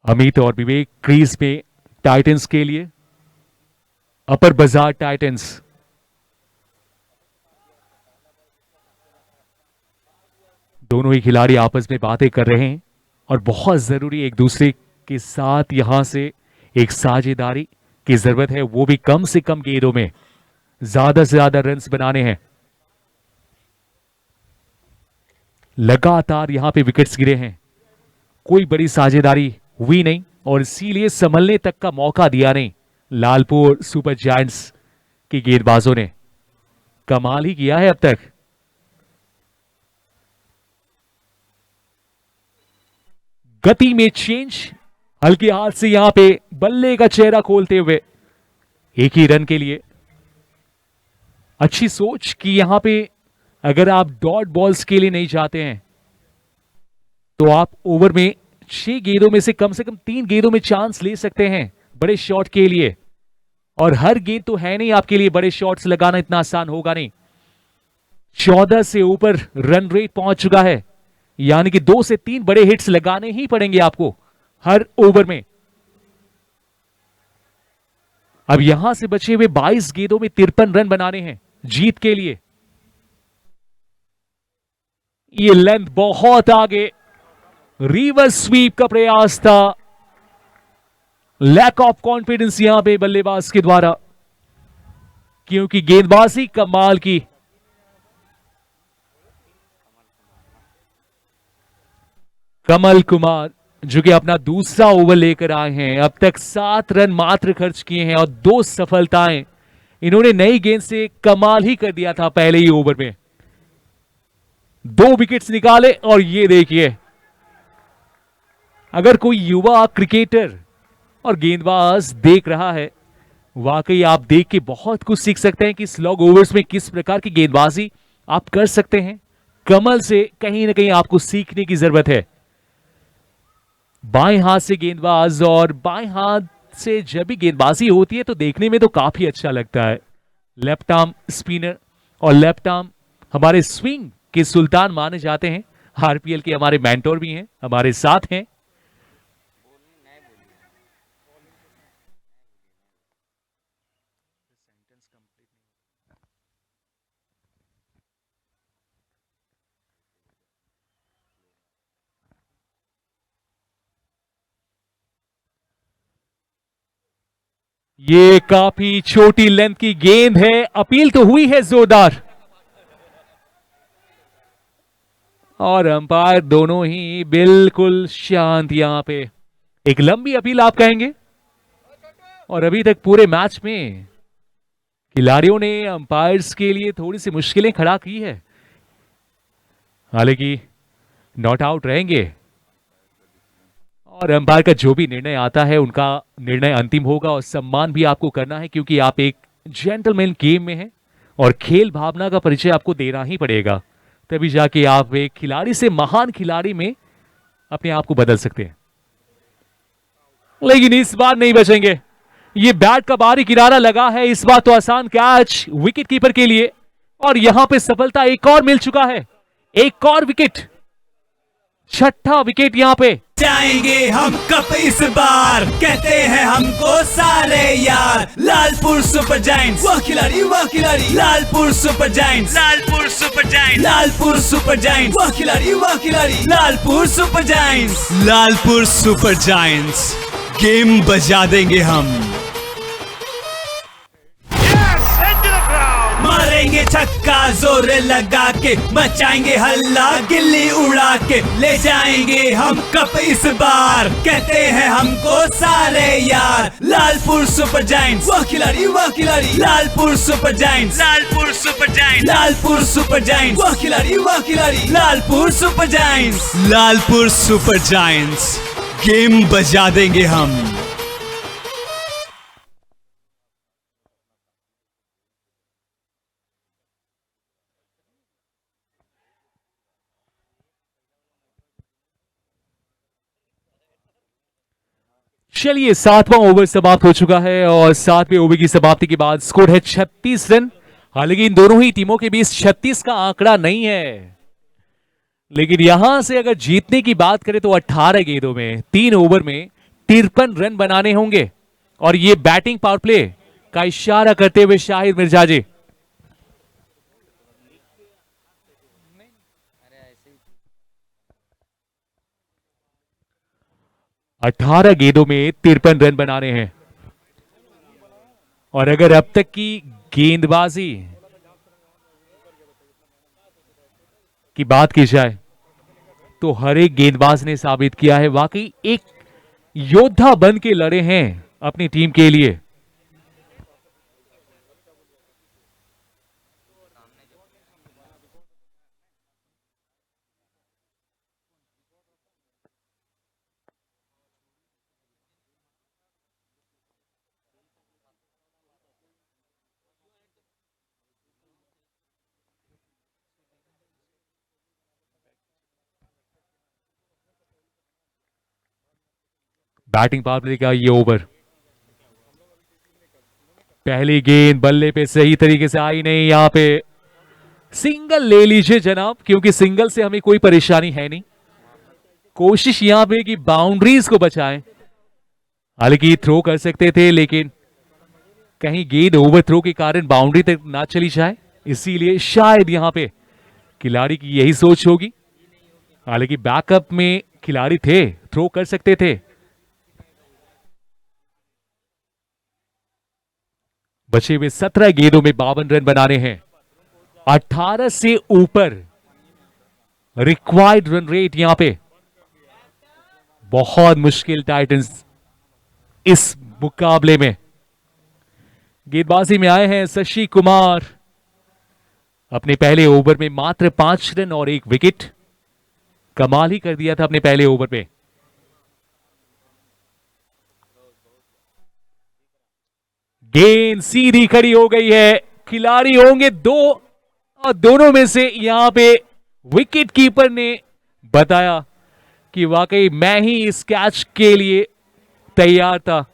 अमित और विवेक क्रीज पे टाइटंस के लिए। अपर बाजार टाइटंस दोनों ही खिलाड़ी आपस में बातें कर रहे हैं और बहुत जरूरी एक दूसरे के साथ यहां से एक साझेदारी की जरूरत है, वो भी कम से कम गेंदों में ज्यादा से ज्यादा रन्स बनाने हैं। लगातार यहां पे विकेट्स गिरे हैं, कोई बड़ी साझेदारी हुई नहीं और इसीलिए संभलने तक का मौका दिया नहीं लालपुर सुपर जायंट्स के गेंदबाजों ने। कमाल ही किया है अब तक। गति में चेंज, हल्के हाथ से यहां पे बल्ले का चेहरा खोलते हुए एक ही रन के लिए। अच्छी सोच कि यहां पे अगर आप डॉट बॉल्स के लिए नहीं जाते हैं तो आप ओवर में 6 गेंदों में से कम 3 गेंदों में चांस ले सकते हैं बड़े शॉट के लिए। और हर गेंद तो है नहीं आपके लिए, बड़े शॉट्स लगाना इतना आसान होगा नहीं। 14 से ऊपर रन रेट पहुंच चुका है, यानी कि 2 से 3 बड़े हिट्स लगाने ही पड़ेंगे आपको हर ओवर में। अब यहां से बचे हुए 22 गेंदों में 53 रन बनाने हैं जीत के लिए। ये लेंथ बहुत आगे, रिवर्स स्वीप का प्रयास था, लैक ऑफ कॉन्फिडेंस यहां पे बल्लेबाज के द्वारा, क्योंकि गेंदबाजी कमाल की। कमल कुमार जो कि अपना दूसरा ओवर लेकर आए हैं, अब तक 7 रन मात्र खर्च किए हैं और 2 सफलताएं। इन्होंने नई गेंद से कमाल ही कर दिया था पहले ही ओवर में, 2 विकेट्स निकाले। और ये देखिए, अगर कोई युवा क्रिकेटर और गेंदबाज देख रहा है, वाकई आप देख के बहुत कुछ सीख सकते हैं कि स्लॉग ओवर्स में किस प्रकार की गेंदबाजी आप कर सकते हैं। कमल से कहीं ना कहीं आपको सीखने की जरूरत है। बाएं हाथ से गेंदबाज, और बाएं हाथ से जब भी गेंदबाजी होती है तो देखने में तो काफी अच्छा लगता है। लेफ्ट आर्म स्पिनर और लेफ्ट आर्म हमारे स्विंग के सुल्तान माने जाते हैं। आरपीएल के हमारे मेंटोर भी हैं, हमारे साथ हैं। ये काफी छोटी लेंथ की गेंद है, अपील तो हुई है जोरदार, और अंपायर दोनों ही बिल्कुल शांत। यहां पे एक लंबी अपील आप कहेंगे, और अभी तक पूरे मैच में खिलाड़ियों ने अंपायर्स के लिए थोड़ी सी मुश्किलें खड़ा की है, हालांकि नॉट आउट रहेंगे और अंपायर का जो भी निर्णय आता है उनका निर्णय अंतिम होगा। और सम्मान भी आपको करना है, क्योंकि आप एक जेंटलमैन गेम में हैं और खेल भावना का परिचय आपको देना ही पड़ेगा, तभी जाके आप एक खिलाड़ी से महान खिलाड़ी में अपने आप को बदल सकते हैं। लेकिन इस बार नहीं बचेंगे, ये बैट का बाहरी किनारा लगा है, इस बार तो आसान कैच विकेट कीपर के लिए, और यहां पे सफलता एक और मिल चुका है, एक और विकेट, 6ठा विकेट यहां पे। जाएंगे हम कप इस बार, कहते हैं हमको सारे यार। लालपुर सुपर जायंट्स, वाह खिलाड़ी वाह खिलाड़ी। Lalpur super giants, Lalpur super giants, Lalpur super giants, वाह खिलाड़ी वाह खिलाड़ी। Lalpur super giants, Lalpur super giants, game बजा देंगे हम। मारेंगे छक्का जोर लगा के, मचाएंगे हल्ला गिल्ली उड़ा के, ले जाएंगे हम कप इस बार, कहते हैं हमको सारे यार। लालपुर सुपर जायंट्स, वाह खिलाड़ी वाह खिलाड़ी। Lalpur super giants, Lalpur super giants, Lalpur super giants, वाह खिलाड़ी वाह खिलाड़ी। Lalpur super giants, Lalpur super giants, game बजा देंगे हम। चलिए 7वां ओवर समाप्त हो चुका है और 7वें ओवर की समाप्ति के बाद स्कोर है 36 रन। हालांकि इन दोनों ही टीमों के बीच 36 का आंकड़ा नहीं है, लेकिन यहां से अगर जीतने की बात करें तो 18 गेंदों में 3 ओवर में 53 रन बनाने होंगे। और ये बैटिंग पावर प्ले का इशारा करते हुए शाहिद मिर्जा जी, अठारह गेंदों में 53 रन बनाने हैं। और अगर अब तक की गेंदबाजी की बात की जाए तो हर एक गेंदबाज ने साबित किया है वाकई एक योद्धा बन के लड़े हैं अपनी टीम के लिए। बैटिंग पावर प्ले का ये ओवर, पहली गेंद बल्ले पे सही तरीके से आई नहीं, यहां पे सिंगल ले लीजिए जनाब, क्योंकि सिंगल से हमें कोई परेशानी है नहीं। कोशिश यहां पे कि बाउंड्रीज को बचाएं, हालांकि थ्रो कर सकते थे लेकिन कहीं गेंद ओवर थ्रो के कारण बाउंड्री तक ना चली जाए, इसीलिए शायद यहां पे खिलाड़ी की यही सोच होगी। हालांकि बैकअप में खिलाड़ी थे, थ्रो कर सकते थे। बचे हुए 17 गेंदों में 52 रन बनाने हैं, 18 से ऊपर रिक्वायर्ड रन रेट यहां पे। बहुत मुश्किल टाइटंस इस मुकाबले में। गेंदबाजी में आए हैं शशि कुमार, अपने पहले ओवर में मात्र 5 रन और 1 विकेट, कमाल ही कर दिया था अपने पहले ओवर पे। गेंद सीधी खड़ी हो गई है, खिलाड़ी होंगे दो और दोनों में से यहां पे विकेट कीपर ने बताया कि वाकई मैं ही इस कैच के लिए तैयार था।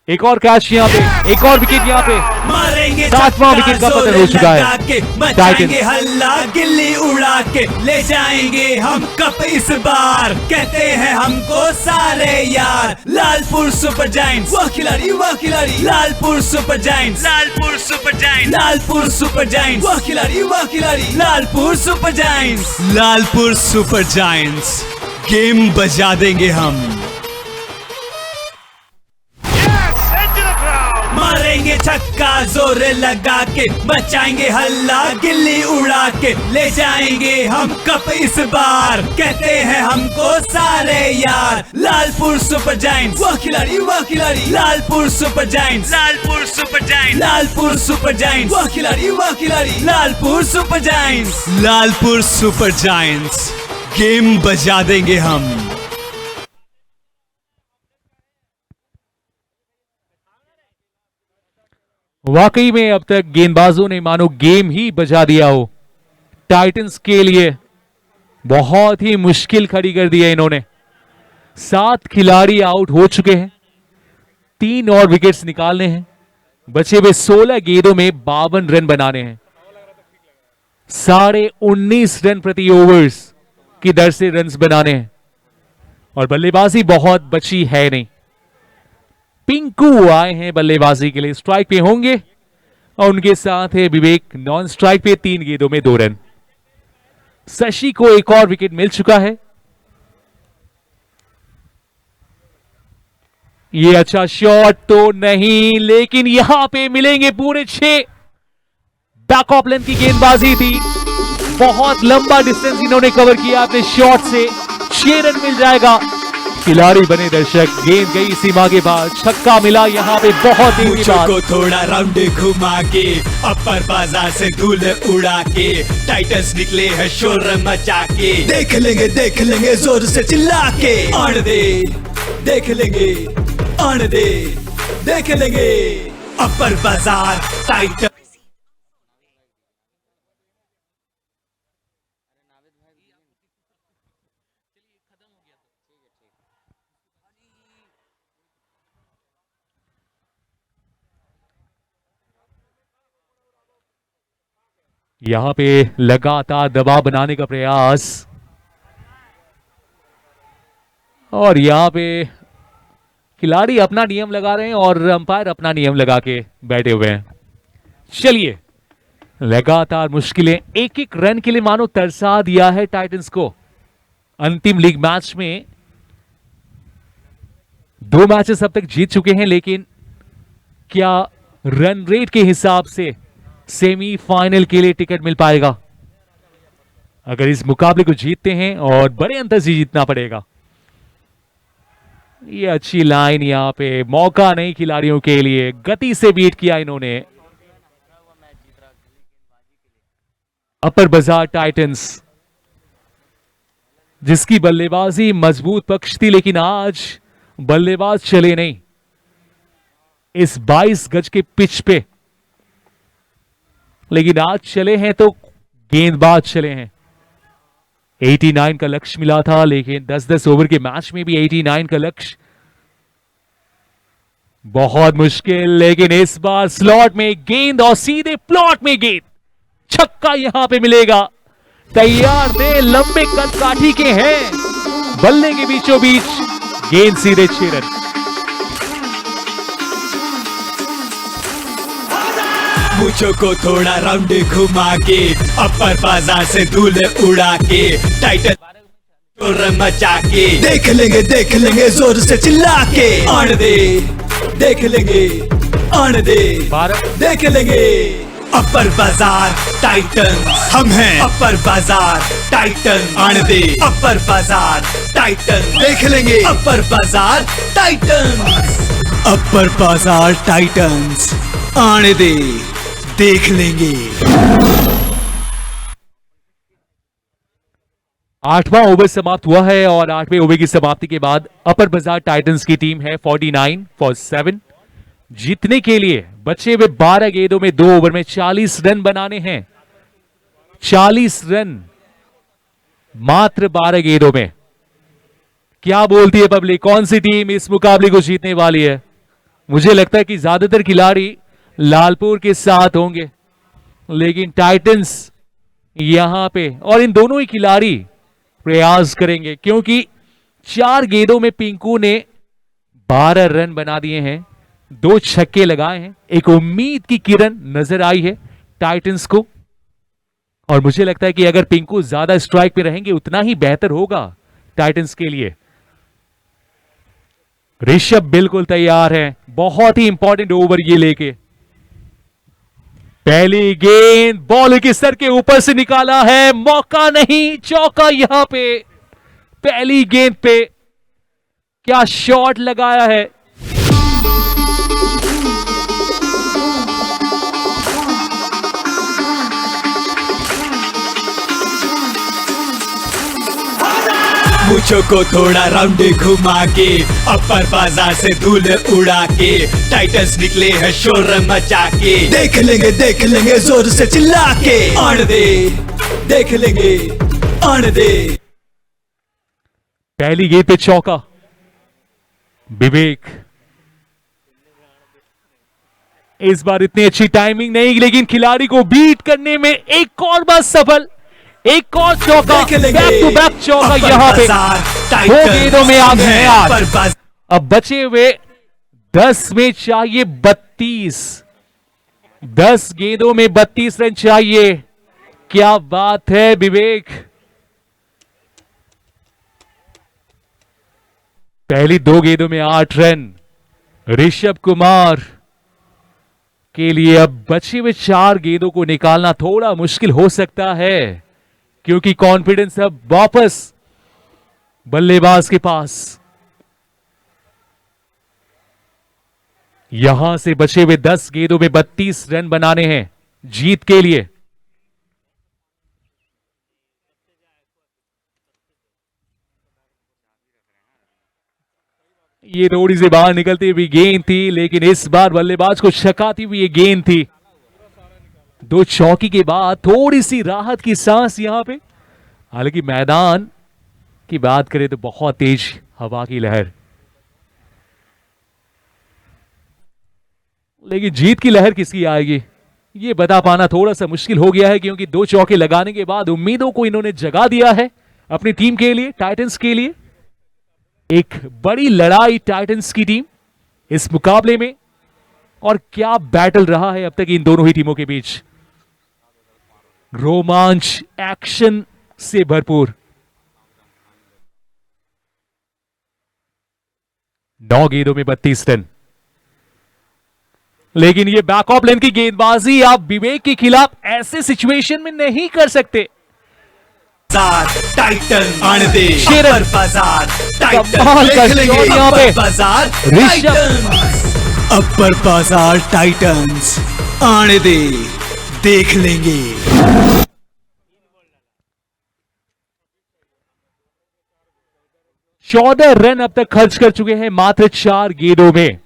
एक और कैच यहां पे, एक और विकेट यहां पे, मारेंगे 7वां विकेट का पतन हो चुका है। मचाएंगे हल्ला गिल्ली उड़ा के, ले जाएंगे हम कप इस बार, कहते हैं हमको सारे यार। लालपुर सुपर जायंट्स, वाह खिलाड़ी वाह खिलाड़ी। Lalpur super giants, Lalpur super giants, Lalpur super giants, वाह खिलाड़ी वाह खिलाड़ी। Lalpur super giants, Lalpur super giants, game बजा देंगे हम। मारेंगे छक्का जोर लगा के, मचाएंगे हल्ला गिल्ली उड़ा के, ले जाएंगे हम कप इस बार, कहते हैं हमको सारे यार। लालपुर सुपर जायंट्स, वाह खिलाड़ी वाह खिलाड़ी। Lalpur super giants, Lalpur super giants, Lalpur super giants, वाह खिलाड़ी वाह खिलाड़ी। Lalpur super giants, Lalpur super giants, game बजा देंगे हम। वाकई में अब तक गेंदबाजों ने मानो गेम ही बजा दिया हो। टाइटंस के लिए बहुत ही मुश्किल खड़ी कर दी है इन्होंने। 7 खिलाड़ी आउट हो चुके हैं, 3 और विकेट्स निकालने हैं, बचे हुए 16 गेंदों में 52 रन बनाने हैं। 19.5 रन प्रति ओवर्स की दर से रन्स बनाने हैं और बल्लेबाजी बहुत बची है नहीं। पिंकू आए हैं बल्लेबाजी के लिए, स्ट्राइक पे होंगे और उनके साथ है विवेक, नॉन स्ट्राइक पे 3 गेंदों में 2 रन। शशि को एक और विकेट मिल चुका है। ये अच्छा शॉट तो नहीं, लेकिन यहां पे मिलेंगे पूरे 6। बैक ऑफ लेंथ की गेंदबाजी थी, बहुत लंबा डिस्टेंस इन्होंने कवर किया अपने शॉट से, 6 रन मिल जाएगा। खिलाड़ी बने दर्शक, गेंद गई सीमा के बाद, छक्का मिला यहाँ पे बहुत देर के बाद। को थोड़ा राउंड घुमा के, अपर बाजार से धूल उड़ा के, टाइटंस निकले है शोर मचा के, देख लेंगे जोर से चिल्ला के। आन दे देख लेंगे, आन दे देख लेंगे, अपर बाजार टाइटन। यहां पे लगातार दबाव बनाने का प्रयास, और यहां पे खिलाड़ी अपना नियम लगा रहे हैं और अंपायर अपना नियम लगा के बैठे हुए हैं। चलिए, लगातार मुश्किलें, एक एक रन के लिए मानो तरसा दिया है टाइटंस को। अंतिम लीग मैच में 2 मैचेस अब तक जीत चुके हैं, लेकिन क्या रन रेट के हिसाब से सेमीफाइनल के लिए टिकट मिल पाएगा? अगर इस मुकाबले को जीतते हैं और बड़े अंतर से जीतना पड़ेगा। ये अच्छी लाइन, यहां पे मौका नहीं खिलाड़ियों के लिए, गति से बीट किया इन्होंने। अपर बाजार टाइटंस जिसकी बल्लेबाजी मजबूत पक्ष थी, लेकिन आज बल्लेबाज चले नहीं इस 22 गज के पिच पे, लेकिन आज चले हैं तो गेंदबाज चले हैं। 89 का लक्ष्य मिला था, लेकिन 10-10 ओवर के मैच में भी 89 का लक्ष्य बहुत मुश्किल। लेकिन इस बार स्लॉट में गेंद और सीधे प्लॉट में गेंद, छक्का यहां पे मिलेगा। तैयार थे, लंबे कद काठी के हैं, बल्ले के बीचों बीच गेंद सीधे 6 रन। मुझो को थोड़ा राउंड घुमा के, अपर बाजार से धूल उड़ा के, टाइटन शोर मचा के, देख लेंगे जोर से चिल्ला के, आन दे देख लेंगे, आन दे देख लेंगे। अपर बाजार टाइटन हम हैं, अपर बाजार टाइटन आन दे, अपर बाजार टाइटन देख लेंगे, अपर बाजार टाइटन, अपर बाजार टाइटन्स आने दे देख लेंगे। 8वां ओवर समाप्त हुआ है और 8वें ओवर की समाप्ति के बाद अपर बाजार टाइटंस की टीम है 49 फॉर 7। जीतने के लिए बचे हुए 12 गेंदों में 2 ओवर में 40 रन बनाने हैं। 40 रन मात्र 12 गेंदों में। क्या बोलती है पब्लिक, कौन सी टीम इस मुकाबले को जीतने वाली है? मुझे लगता है कि ज्यादातर खिलाड़ी लालपुर के साथ होंगे, लेकिन टाइटंस यहां पे, और इन दोनों ही खिलाड़ी प्रयास करेंगे, क्योंकि 4 गेंदों में पिंकू ने 12 रन बना दिए हैं, 2 छक्के लगाए हैं। एक उम्मीद की किरण नजर आई है टाइटंस को, और मुझे लगता है कि अगर पिंकू ज्यादा स्ट्राइक पे रहेंगे उतना ही बेहतर होगा टाइटंस के लिए। ऋषभ बिल्कुल तैयार है, बहुत ही इंपॉर्टेंट ओवर ये लेके। पहली गेंद बॉल के सर के ऊपर से निकाला है, मौका नहीं, चौका यहां पे। पहली गेंद पे क्या शॉट लगाया है। मुझो को थोड़ा राउंड घुमा के, अपर बाजार से धूल उड़ा के, टाइटंस निकले हैं शोर मचा के, देख लेंगे जोर से चिल्ला के, आन दे देख लेंगे, आन दे। पहली गेंद पे चौका विवेक। इस बार इतनी अच्छी टाइमिंग नहीं, लेकिन खिलाड़ी को बीट करने में एक और बार सफल। एक और चौका, बैक टू बैक चौका यहां पे। 2 गेंदों में आगे हैं आज। अब बचे हुए 10 में चाहिए 32। 10 गेंदों में 32 रन चाहिए। क्या बात है विवेक। पहली 2 गेंदों में 8 रन ऋषभ कुमार के लिए। अब बचे हुए 4 गेंदों को निकालना थोड़ा मुश्किल हो सकता है, क्योंकि कॉन्फिडेंस अब वापस बल्लेबाज के पास। यहां से बचे हुए 10 गेंदों में 32 रन बनाने हैं जीत के लिए। ये थोड़ी सी बाहर निकलती हुई गेंद थी, लेकिन इस बार बल्लेबाज को छकाती हुई ये गेंद थी। 2 चौकी के बाद थोड़ी सी राहत की सांस यहां पे। हालांकि मैदान की बात करें तो बहुत तेज हवा की लहर, लेकिन जीत की लहर किसकी आएगी ये बता पाना थोड़ा सा मुश्किल हो गया है, क्योंकि 2 चौके लगाने के बाद उम्मीदों को इन्होंने जगा दिया है अपनी टीम के लिए, टाइटंस के लिए। एक बड़ी लड़ाई टाइटंस की टीम इस मुकाबले में, और क्या बैटल रहा है अब तक इन दोनों ही टीमों के बीच। रोमांच, एक्शन से भरपूर। 9 गेंदों में 32 रन, लेकिन ये बैक ऑफ लेन की गेंदबाजी आप विवेक के खिलाफ ऐसे सिचुएशन में नहीं कर सकते। टाइटन आने दे शेर अपर बाजार टाइटन कमाल का देख लेंगे शॉट यहाँ पे। अपर बाजार ऋषभ। टाइटन अपर बाजार टाइटंस आने दे देख लेंगे। 14 रन अब तक खर्च कर चुके हैं मात्र 4 गेंदों में,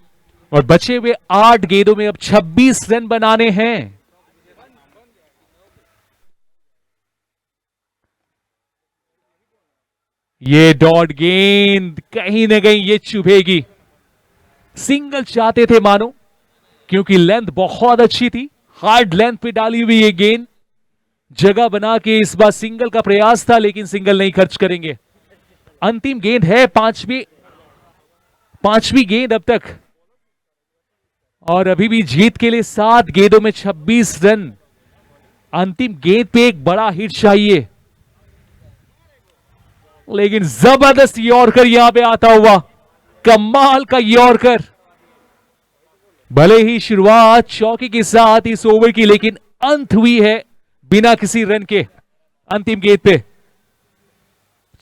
और बचे हुए 8 गेंदों में अब 26 रन बनाने हैं। ये डॉट गेंद कहीं ना कहीं ये चुभेगी। सिंगल चाहते थे मानो, क्योंकि लेंथ बहुत अच्छी थी, हार्ड लेंथ पे डाली हुई ये गेंद, जगह बना के इस बार सिंगल का प्रयास था, लेकिन सिंगल नहीं खर्च करेंगे। अंतिम गेंद है, पांचवी गेंद अब तक, और अभी भी जीत के लिए 7 गेंदों में 26 रन। अंतिम गेंद पे एक बड़ा हिट चाहिए, लेकिन जबरदस्त यॉर्कर यहां पे आता हुआ, कमाल का यॉर्कर। भले ही शुरुआत चौके के साथ इस ओवर की, लेकिन अंत हुई है बिना किसी रन के। अंतिम गेंद पे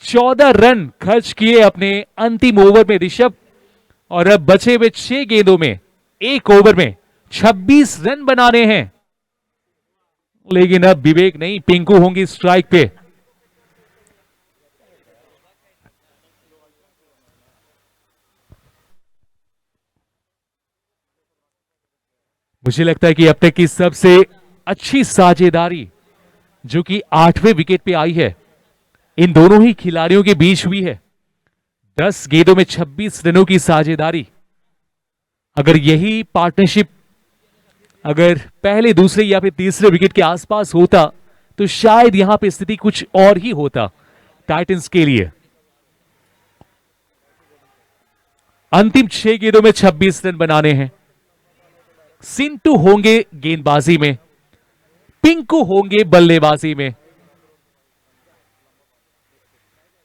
14 रन खर्च किए अपने अंतिम ओवर में ऋषभ, और अब बचे हुए 6 गेंदों में, एक ओवर में 26 रन बनाने हैं। लेकिन अब विवेक नहीं, पिंकू होंगी स्ट्राइक पे। मुझे लगता है कि अब तक की सबसे अच्छी साझेदारी जो कि 8वें विकेट पे आई है, इन दोनों ही खिलाड़ियों के बीच हुई है। 10 गेंदों में 26 रनों की साझेदारी। अगर यही पार्टनरशिप अगर पहले, दूसरे या फिर तीसरे विकेट के आसपास होता, तो शायद यहां पे स्थिति कुछ और ही होता टाइटंस के लिए। अंतिम 6 गेंदों में 26 रन बनाने हैं। सिंटू होंगे गेंदबाजी में, पिंकू होंगे बल्लेबाजी में।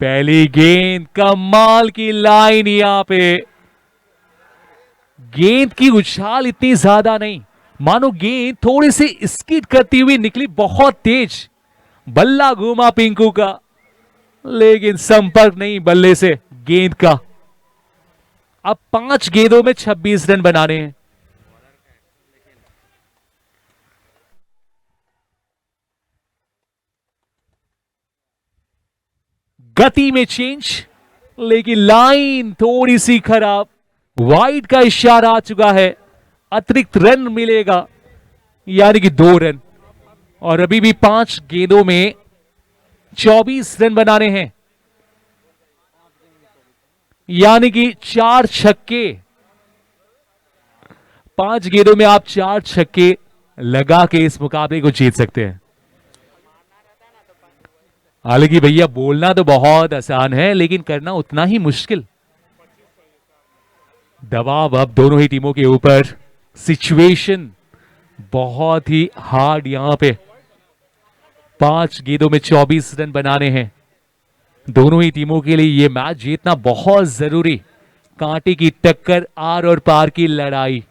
पहली गेंद, कमाल की लाइन यहां पे। गेंद की उछाल इतनी ज्यादा नहीं, मानो गेंद थोड़ी सी स्किड करती हुई निकली, बहुत तेज। बल्ला घूमा पिंकू का, लेकिन संपर्क नहीं बल्ले से गेंद का। अब 5 गेंदों में 26 रन बनाने हैं। गति में चेंज, लेकिन लाइन थोड़ी सी खराब। वाइड का इशारा आ चुका है, अतिरिक्त रन मिलेगा, यानी कि 2 रन। और अभी भी 5 गेंदों में 24 रन बनाने हैं, यानी कि 4 छक्के। 5 गेंदों में आप 4 छक्के लगा के इस मुकाबले को जीत सकते हैं। हालांकि भैया बोलना तो बहुत आसान है, लेकिन करना उतना ही मुश्किल। दबाव अब दोनों ही टीमों के ऊपर, सिचुएशन बहुत ही हार्ड यहां पे। 5 गेंदों में 24 रन बनाने हैं। दोनों ही टीमों के लिए यह मैच जीतना बहुत जरूरी। कांटे की टक्कर, आर और पार की लड़ाई।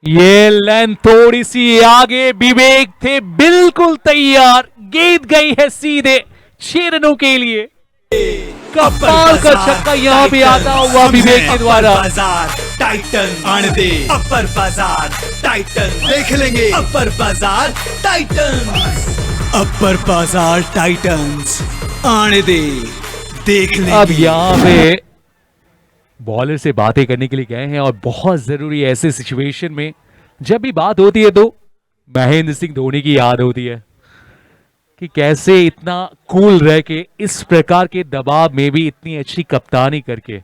ये लेंथ थोड़ी सी आगे, विवेक थे बिल्कुल तैयार। गेंद गई है सीधे 6 रनों के लिए। कमाल का छक्का यहां पे आता हुआ विवेक के द्वारा। बाजार टाइटन आने दे अपर बाजार टाइटन देख लेंगे। अपर बाजार टाइटन अपर बाजार टाइटंस आने दे देख लेंगे। अब यहां पे बॉलर से बातें करने के लिए गए हैं, और बहुत जरूरी है ऐसे सिचुएशन में। जब भी बात होती है तो महेंद्र सिंह धोनी की याद होती है कि कैसे इतना कूल रह के, इस प्रकार के दबाव में भी इतनी अच्छी कप्तानी करके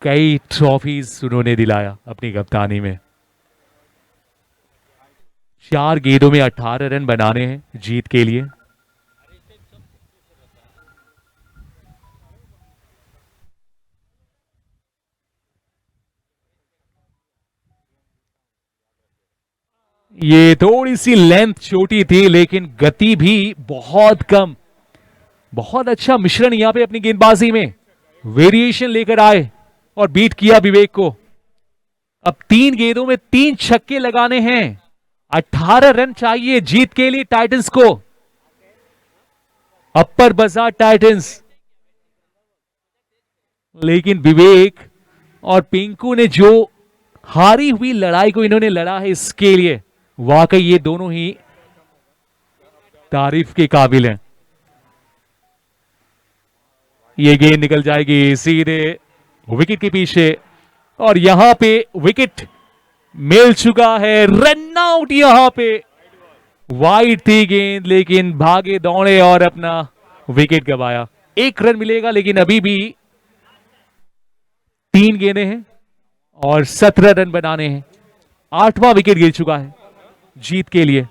कई ट्रॉफीज उन्होंने दिलाया अपनी कप्तानी में। 4 गेंदों में 18 रन बनाने हैं जीत के लिए। ये थोड़ी सी लेंथ छोटी थी, लेकिन गति भी बहुत कम। बहुत अच्छा मिश्रण यहां पे अपनी गेंदबाजी में, वेरिएशन लेकर आए और बीट किया विवेक को। अब 3 गेंदों में 3 छक्के लगाने हैं। 18 रन चाहिए जीत के लिए टाइटंस को। अपर बाजार टाइटंस, लेकिन विवेक और पिंकू ने जो हारी हुई लड़ाई को इन्होंने लड़ा है, इसके लिए वाकई ये दोनों ही तारीफ के काबिल हैं। ये गेंद निकल जाएगी सीधे विकेट के पीछे और यहां पे विकेट मिल चुका है। रन आउट, यहां पे वाइड थी गेंद लेकिन भागे दौड़े और अपना विकेट गवाया। 1 रन मिलेगा लेकिन अभी भी 3 गेंदें हैं और 17 रन बनाने हैं। 8वां विकेट गिर चुका है जीत के लिए।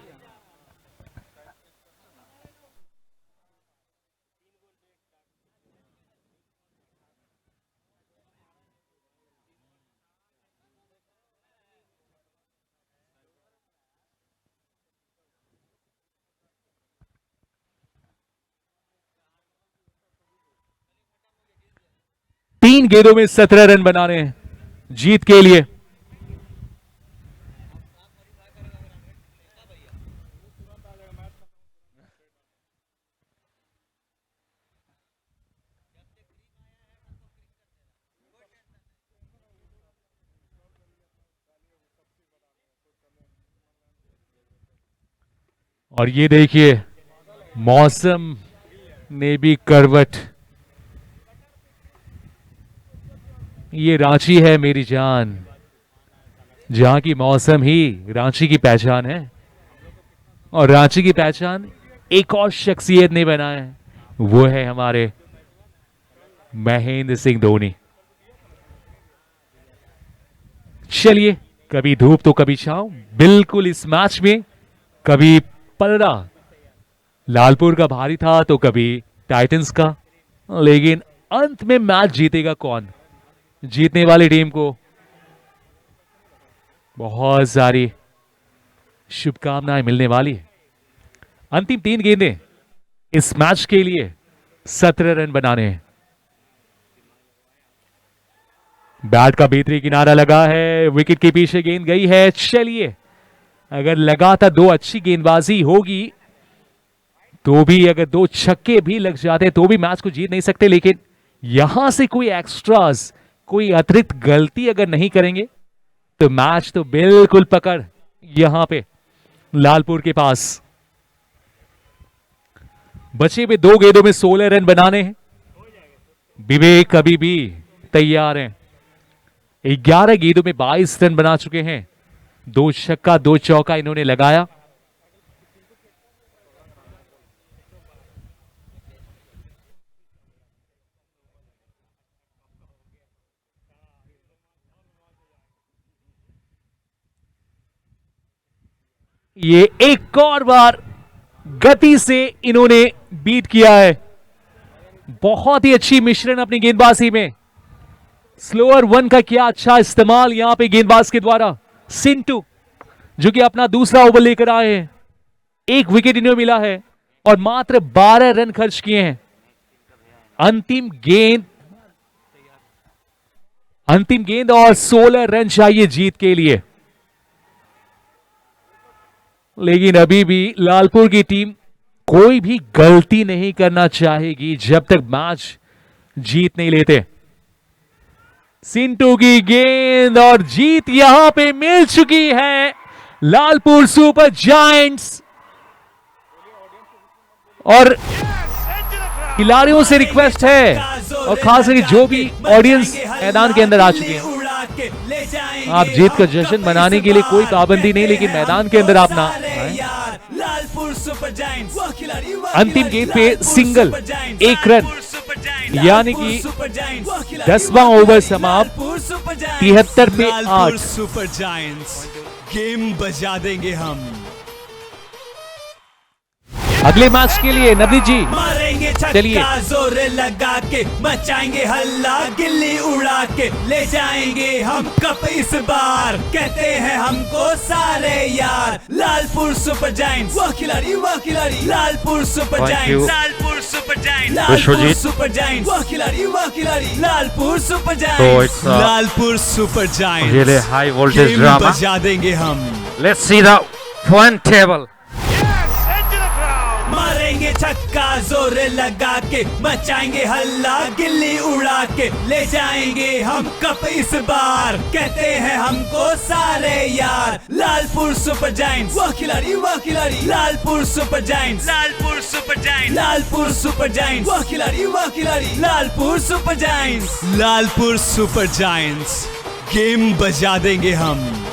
तीन गेंदों में 17 रन बनाने हैं जीत के लिए। और ये देखिए मौसम ने भी करवट। ये रांची है मेरी जान, जहां की मौसम ही रांची की पहचान है। और रांची की पहचान एक और शख्सियत ने बनाया है, वो है हमारे महेंद्र सिंह धोनी। चलिए, कभी धूप तो कभी छांव, बिल्कुल इस मैच में कभी पलड़ा लालपुर का भारी था तो कभी टाइटंस का, लेकिन अंत में मैच जीतेगा कौन? जीतने वाली टीम को बहुत सारी शुभकामनाएं मिलने वाली है। अंतिम 3 गेंदें इस मैच के लिए 17 रन बनाने हैं। बैट का भीतरी किनारा लगा है, विकेट के पीछे गेंद गई है। चलिए, अगर लगातार 2 अच्छी गेंदबाजी होगी तो भी, अगर 2 छक्के भी लग जाते तो भी मैच को जीत नहीं सकते। लेकिन यहां से कोई एक्स्ट्रास, कोई अतिरिक्त गलती अगर नहीं करेंगे तो मैच तो बिल्कुल पकड़ यहां पे लालपुर के पास। बचे हुए 2 गेंदों में 16 रन बनाने हैं। विवेक अभी भी तैयार हैं। 11 गेंदों में 22 रन बना चुके हैं। 2 छक्का 2 चौका इन्होंने लगाया। ये एक और बार गति से इन्होंने बीट किया है। बहुत ही अच्छी मिश्रण अपनी गेंदबाजी में। स्लोअर 1 का क्या अच्छा इस्तेमाल यहां पे गेंदबाज के द्वारा। सिंटू जो कि अपना दूसरा ओवर लेकर आए हैं, 1 विकेट इन्हें मिला है और मात्र 12 रन खर्च किए हैं। अंतिम गेंद और 16 रन चाहिए जीत के लिए। लेकिन अभी भी लालपुर की टीम कोई भी गलती नहीं करना चाहेगी जब तक मैच जीत नहीं लेते। सिंटू की गेंद और जीत यहां पे मिल चुकी है लालपुर सुपर जायंट्स। और खिलाड़ियों से रिक्वेस्ट है, और खास करके जो भी ऑडियंस मैदान के अंदर आ चुके हैं, आप जीत का जश्न मनाने के लिए कोई पाबंदी नहीं, लेकिन मैदान के अंदर आप ना आए। अंतिम गेंद पे सिंगल 1 रन, यानी कि 10वां ओवर समाप्त 73 पे 8। सुपर जायंट्स गेम बजा देंगे हम। अगले मैच के लिए नवनीत जी मारेंगे चलिए। छक्का जोर लगा के, मचाएंगे हल्ला गिल्ली उड़ा के, ले जाएंगे हम कप इस बार, कहते हैं हमको सारे यार। लालपुर सुपर जायंट्स, वो खिलाड़ी Lalpur super Thank giants, you. Lalpur super giants, Lalpur super giants, वाह खिलाड़ी, Lalpur super giants, it's Lalpur super giants, really high voltage game drama. बजा देंगे हम, Let's see the point table. मारेंगे छक्का जोर लगा के, मचाएंगे हल्ला गिल्ली उड़ा के, ले जाएंगे हम कप इस बार, कहते हैं हमको सारे यार, लालपुर सुपर जायंट्स, वाह खिलाड़ी, Lalpur super giants, Lalpur super giants, Lalpur super giants, वाह खिलाड़ी, Lalpur super giants, Lalpur super giants, game बजा देंगे हम।